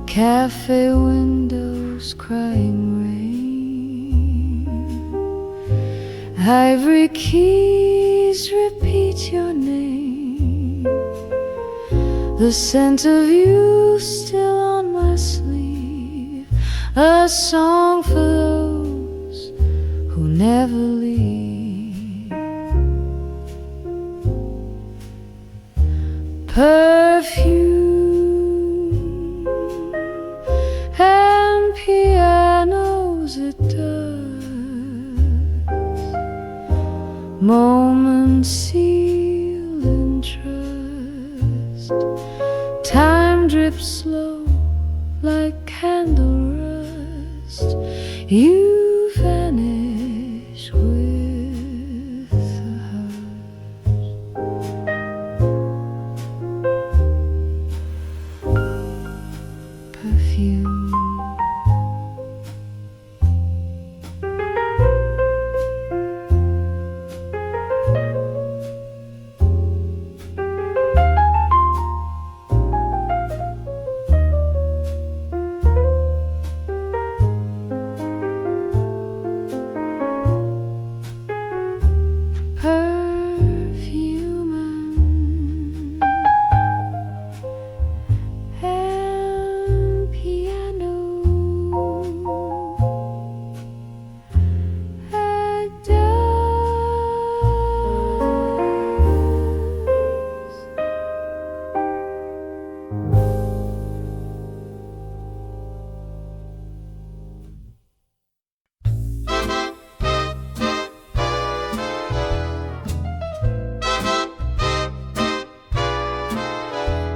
Speaker 1: Café windows crying rain, ivory keys repeat your name. The scent of you still on my sleeve, a song for those who never leave. Perfume and pianos at dusk, moments sealed in trust. Time drips slow like candle rust. You vanish with a hush. Perfume.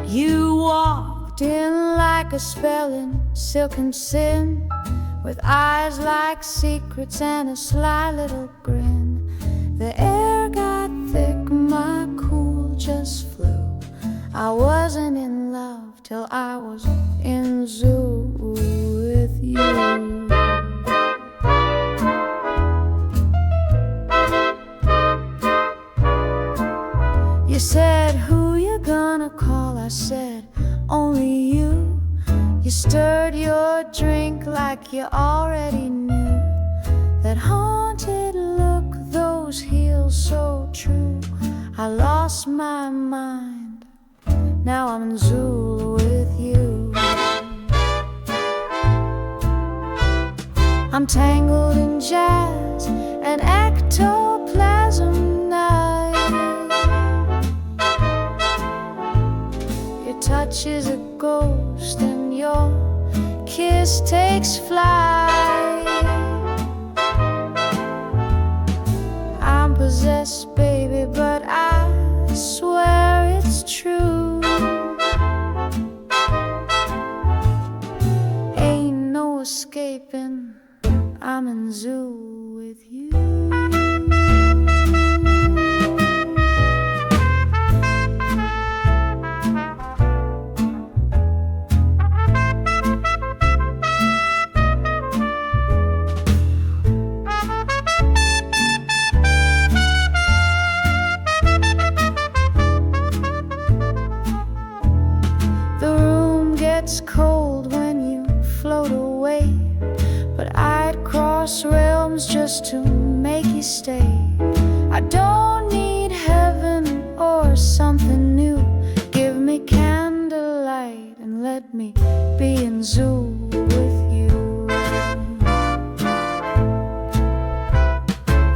Speaker 1: You walked in like a spell in silken sin, with eyes like secrets and a sly little grin. The air got thick, my cool just flew. I wasn't in love till I was in Zuul with you. You said, who you gonna call? I said, only you. You stirred your drink like you already knew. That haunted look, those heels so true. I lost my mind, now I'm in Zuul with you. I'm tangled in jazz and ectoplasm night. Your touch is a ghost and your kiss takes flight. I'm possessed, baby, but I swear it's true. Ain't no escaping, I'm in Zuul with you. I don't need heaven or something new. Give me candlelight and let me be in Zuul with you.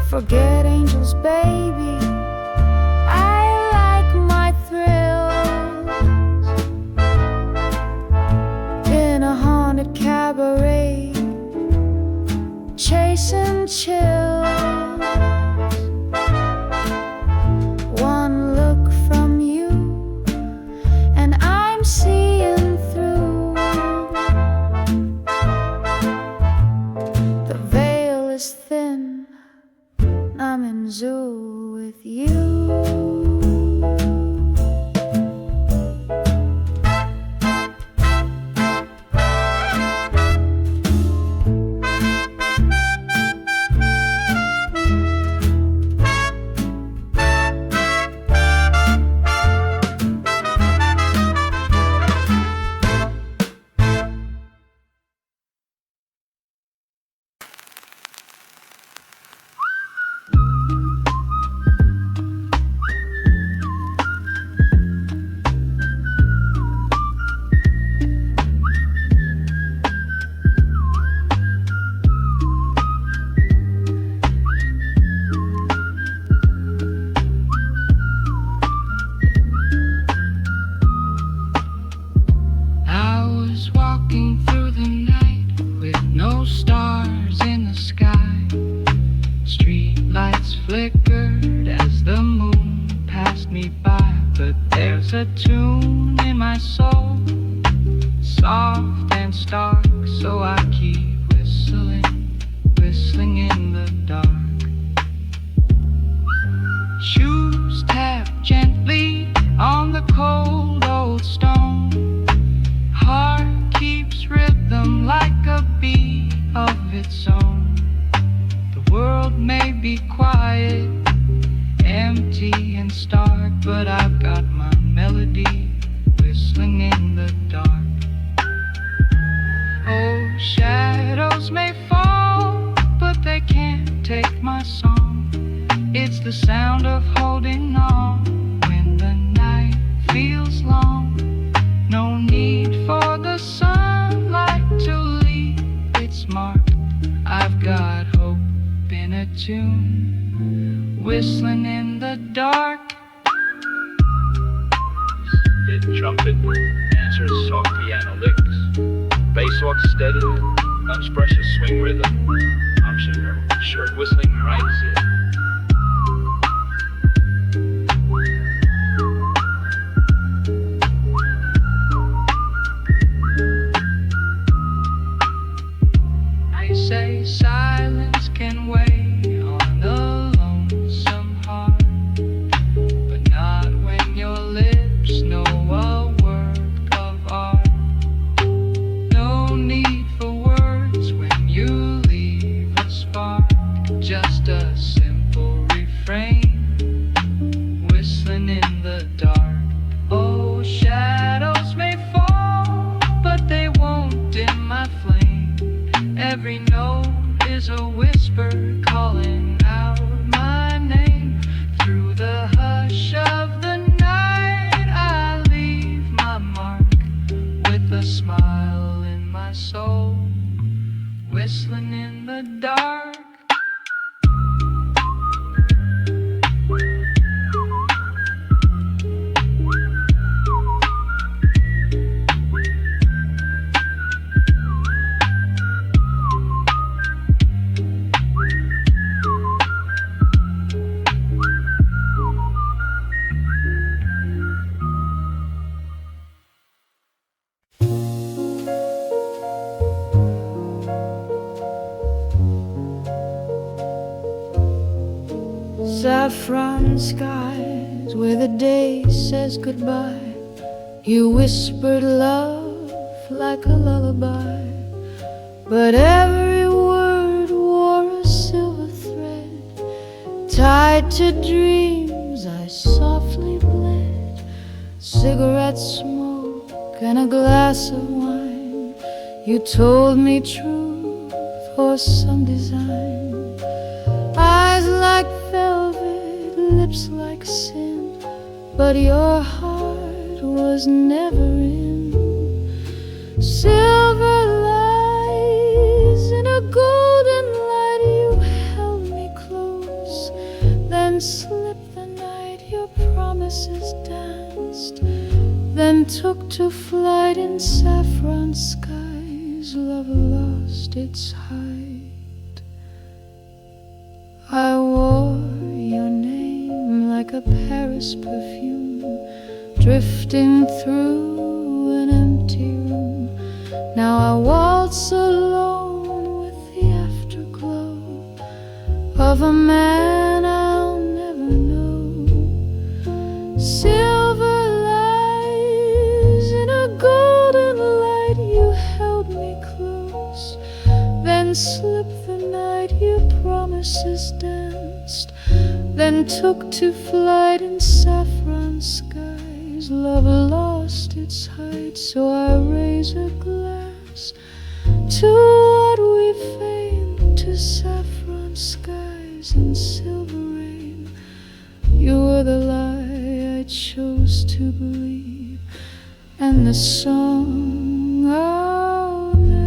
Speaker 1: Forget angels, baby, I like my thrills in a haunted cabaret, chasing chills. One look from you and I'm seeing through. The veil is thin, I'm in Zuul with you.
Speaker 3: Whistling in the dark. Hit trumpet answers soft piano licks. Bass walks steady, lunch brushes swing rhythm. I'm sure short whistling writes it. I say silence can weigh on the lonesome heart, but not when your lips know a work of art. No need for words when you leave a spark, just a simple refrain, whistling in the dark. Oh, shadows may fall, but they won't dim my flame. Every note is a whisper calling out my name. Through the hush of the night I leave my mark, with a smile in my soul, whistling in the dark.
Speaker 1: Saffron skies where the day says goodbye. You whispered love like a lullaby, but every word wore a silver thread. Tied to dreams I softly bled. Cigarette smoke and a glass of wine. You told me truth for some design. Eyes like velvet lips like sin, but your heart was never in. Silver lies in a golden light, you held me close, then slipped the night your promises danced, then took to flight in saffron skies. Love lost its height. I wore your name like a Paris perfume, drifting through an empty room. Now I waltz alone with the afterglow of a man I'll never know. Silver lies in a golden light, you held me close, then slipped the night your promises danced, then took to flight in saffron skies. Love lost its height, so I raise a glass to what we feigned, to saffron skies and silver rain. You were the lie I chose to believe, and the song I'll never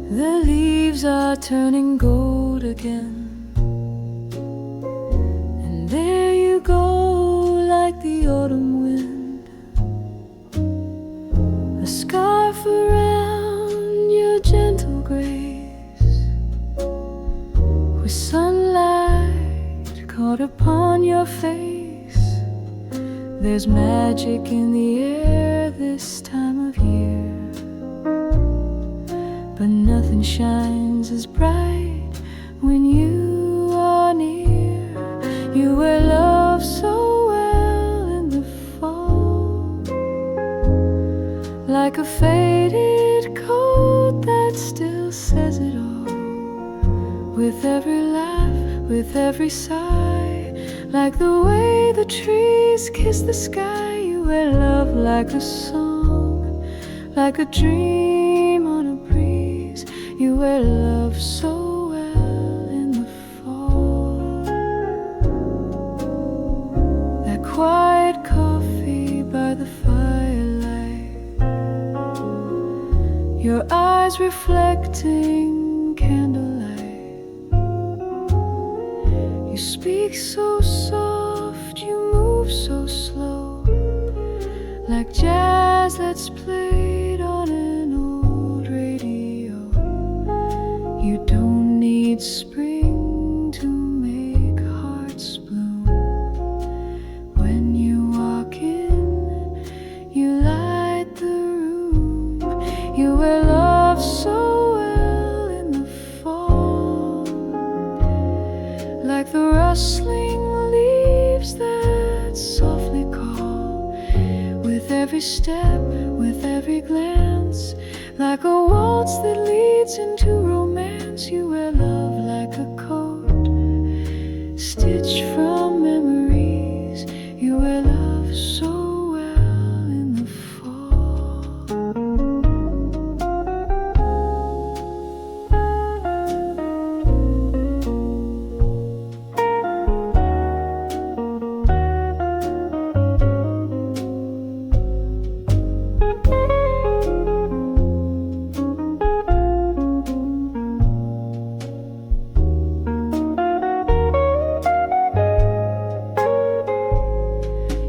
Speaker 2: The leaves are turning gold again, and there you go like the autumn wind, a scarf around your gentle grace, with sunlight caught upon your face. There's magic in the air this time of year, but nothing shines as bright when you are near. You wear love so well in the fall, like a faded coat that still says it all. With every laugh, with every sigh, like the way the trees kiss the sky. You wear love like a song, like a dream on a breeze. You wear love so well in the fall. That quiet coffee by the firelight, your eyes reflecting candlelight. You speak so soft, you move so slow, like jazz that's played on an old radio. You don't need spring to make hearts bloom. When you walk in, you light the room. You wear love so well in the fall, like the rustling leaves that softly call. With every step, with every glance, like a waltz that leads into romance. You wear love like a coat stitched from memories. You wear love so well in the fall.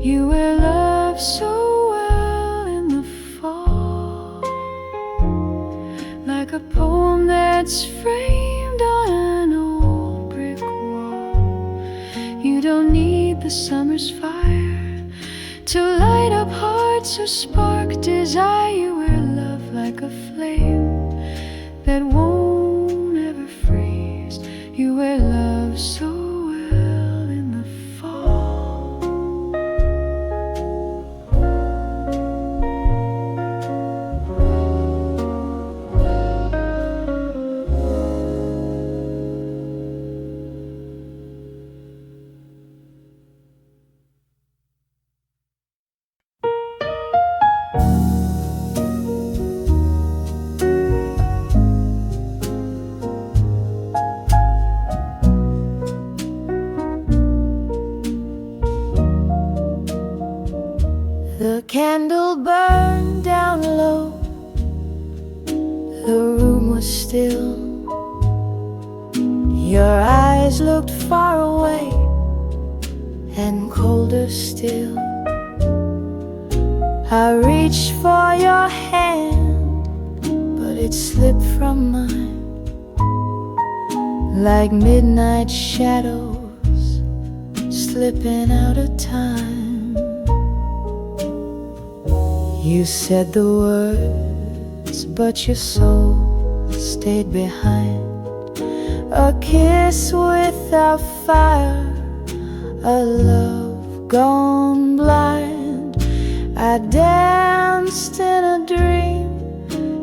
Speaker 2: You wear love so well in the fall, like a poem that's framed on an old brick wall. You don't need the summer's fire to light up hearts or spark desire. You wear love like a flame that won't ever freeze.
Speaker 1: You wear love so well in the fall. The candle burned down low. The room was still. Your eyes looked far away and colder still. I reached for your hand, but it slipped from mine like midnight shadows slipping out of time. You said the words, but your soul stayed behind. A kiss without fire, a love gone blind. I danced in a dream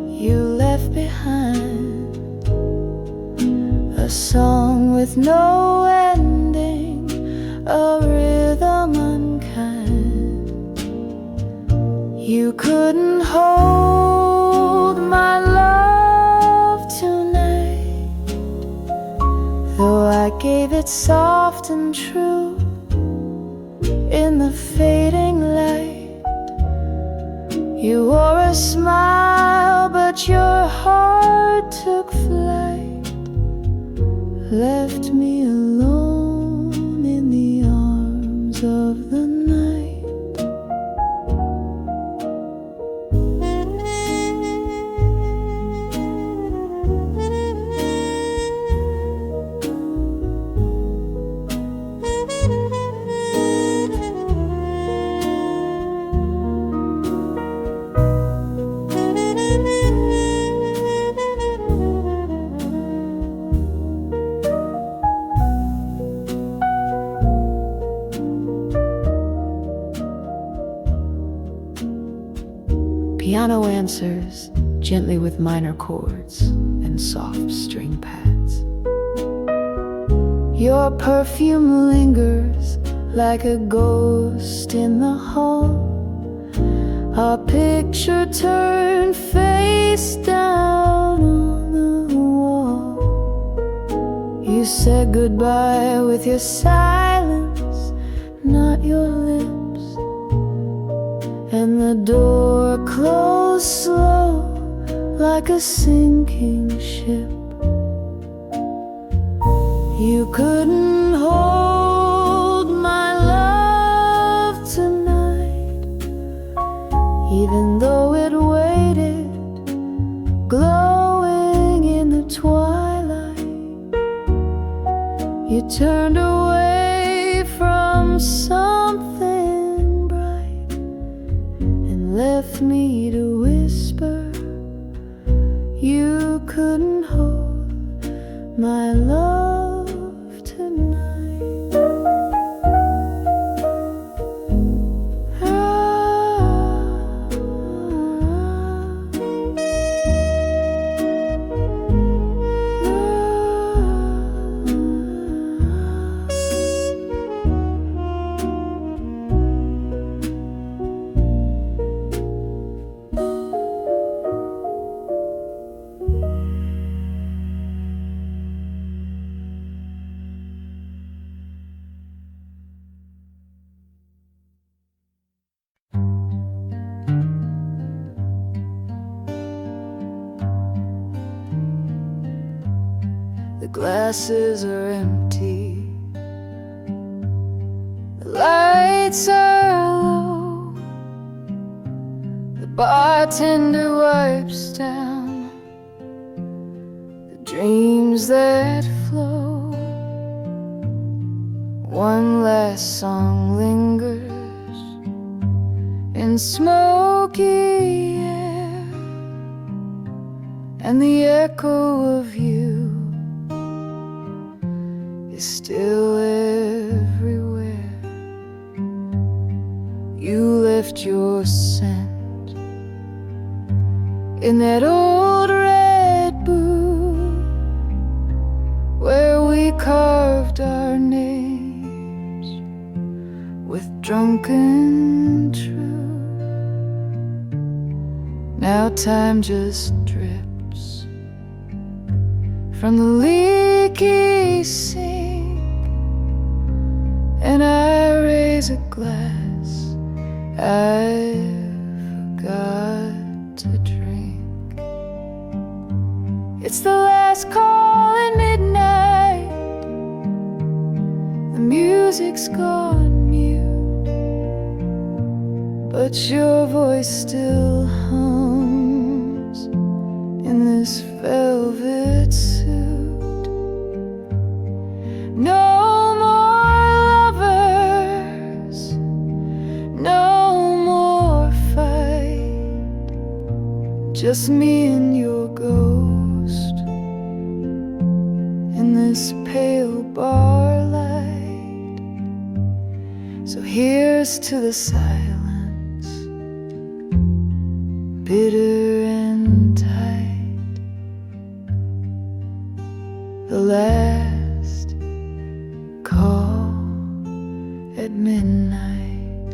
Speaker 1: you left behind, a song with no ending, a rhythm unkind. You couldn't hold my love tonight, though I gave it soft and true in the fading light. You wore a smile, but your heart took flight, left me alone in the arms of the night. Piano answers gently with minor chords and soft string pads. Your perfume lingers like a ghost in the hall. Our picture turned face down on the wall. You said goodbye with your silence, not your lips. And the door closed slow like a sinking ship. You couldn't hold my love tonight, even though it waited, glowing in the twilight. You turned away from something bright and left me to whisper. You couldn't hold my love tonight. The glasses are empty, the lights are low, the bartender wipes down the dreams that flow. One last song lingers in smoky air, and the echo of you is still everywhere. You left your scent in that old red boot where we carved our names with drunken truth. Now time just drips from the leaky sink, and I raise a glass I forgot to drink. It's the last call at midnight. The music's gone mute, but your voice still hums in this velvet suit. No more lovers, no more fight, just me and your ghost in this pale bar light. So here's to the silence, bitter and tight, the last call at midnight.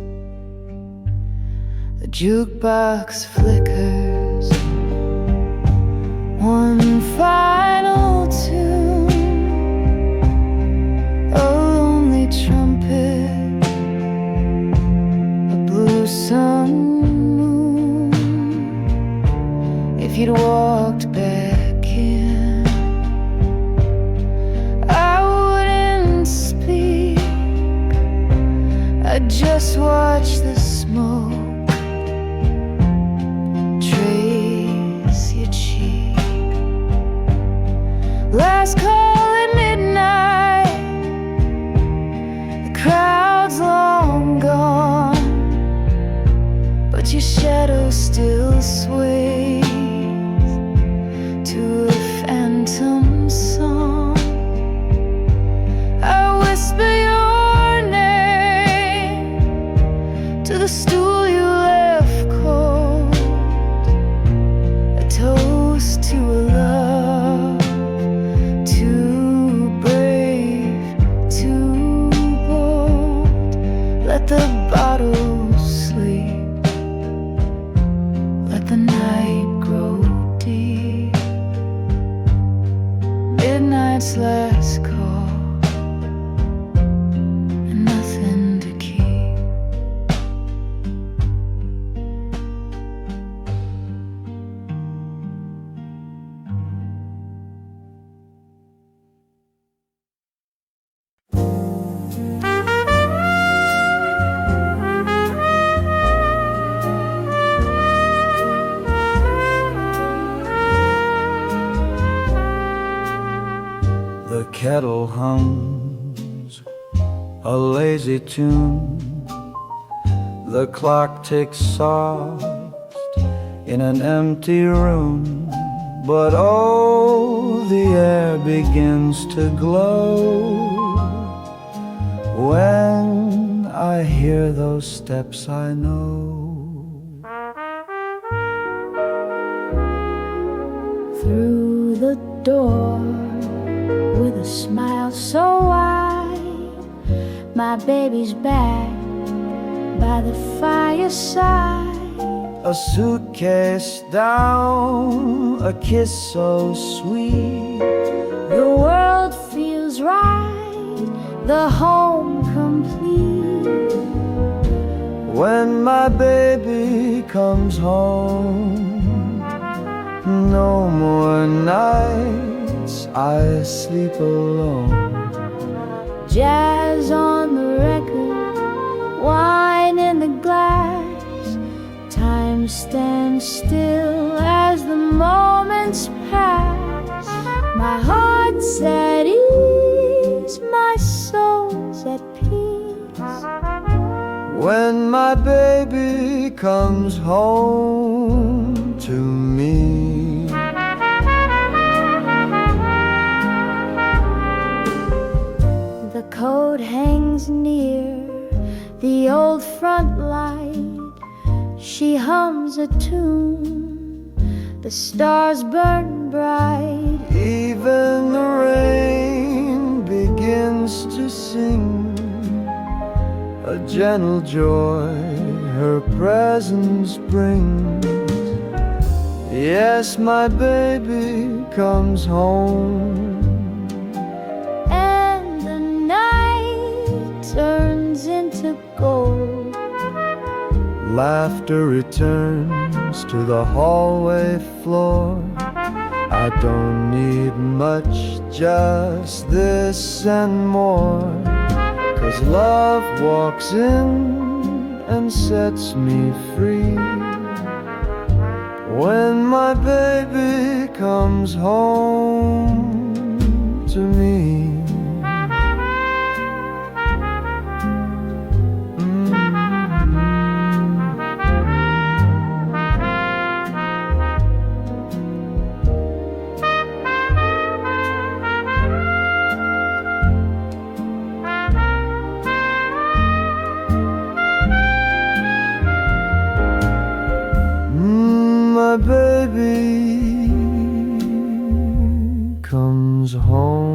Speaker 1: The jukebox flickers one final tune, a lonely trumpet, a blue sun moon. If you'd walked back in, I wouldn't speak. I'd just watch the smoke trace your cheek. Last call at midnight, the crowd's long gone, but your shadow still sways to a phantom song. I whisper your name to the stool you left cold, a toast to a love too brave, too bold. Let the bottle sleep, let the night grow deep. Midnight's last call, and nothing to keep.
Speaker 3: The kettle hums a lazy tune. The clock ticks soft in an empty room. But oh, the air begins to glow when I hear those steps I know.
Speaker 1: Through the door, with a smile so wide, my baby's back by the fireside.
Speaker 3: A suitcase down, a kiss so sweet.
Speaker 1: The world feels right, the home complete.
Speaker 3: When my baby comes home, no more nights I sleep alone.
Speaker 1: Jazz on the record, wine in the glass. Time stands still as the moments pass. My heart's at ease, my soul's at peace.
Speaker 3: When my baby comes home to me.
Speaker 1: road hangs near the old front light. She hums a tune, the stars burn bright.
Speaker 3: Even the rain begins to sing, a gentle joy her presence brings. Yes, my baby comes home,
Speaker 1: and the night turns into gold.
Speaker 3: Laughter returns to the hallway floor. I don't need much, just this and more, 'cause love walks in and sets me free. When my baby comes home to me. My baby comes home.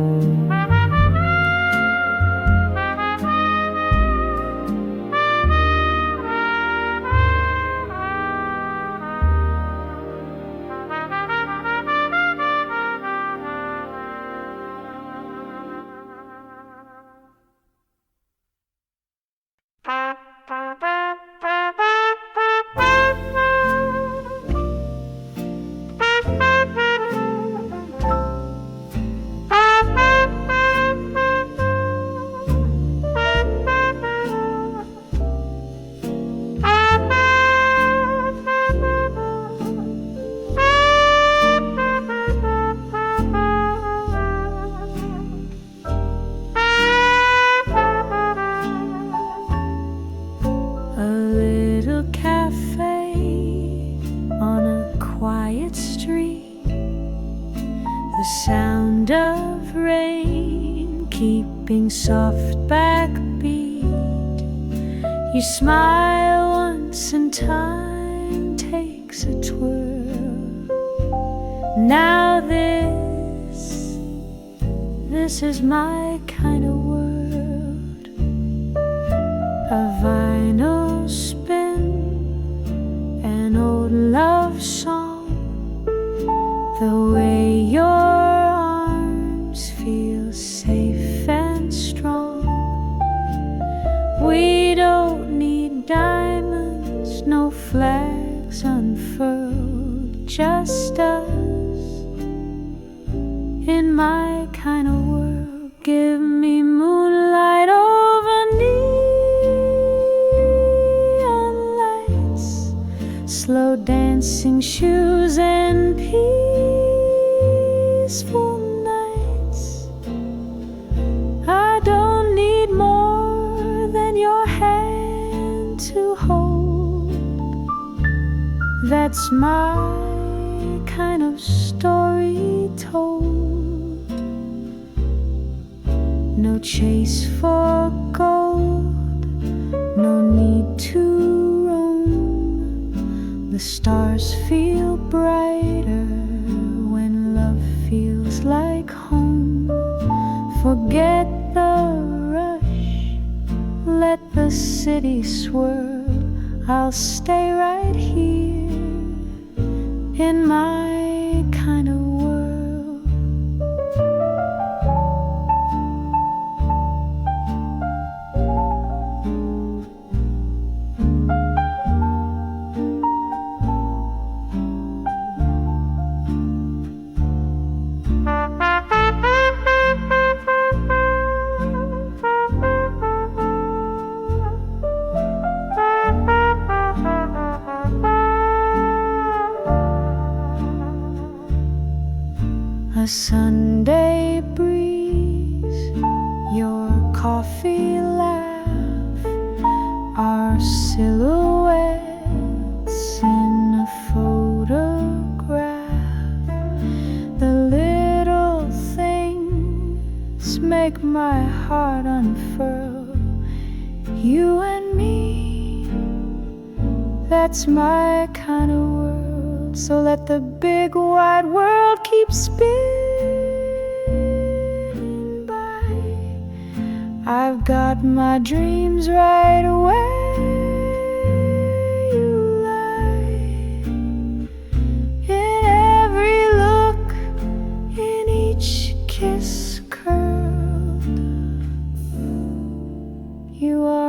Speaker 2: Sound of rain keeping soft backbeat. You smile once and time takes a twirl. Now this is my kind of world. A vinyl spin, an old love song, the way your arms feel safe and strong. We don't need diamonds, no flags unfurled, just us in my kind of world. Give me moonlight over neon lights, slow dancing shoes and peaceful nights. I don't need more than your hand to hold. That's my kind of story told. No chase for gold, no need to roam. The stars feel brighter when love feels like home. Forget the rush, let the city swirl. I'll stay right here in my kind of world. A Sunday breeze, your coffee laugh, our silhouettes in a photograph. The little things make
Speaker 1: make my heart unfurl. You and me, that's my kind of world. So let the big wide world keep spinning by. I've got my dreams right where you lie. In every look, in each kiss curled, you are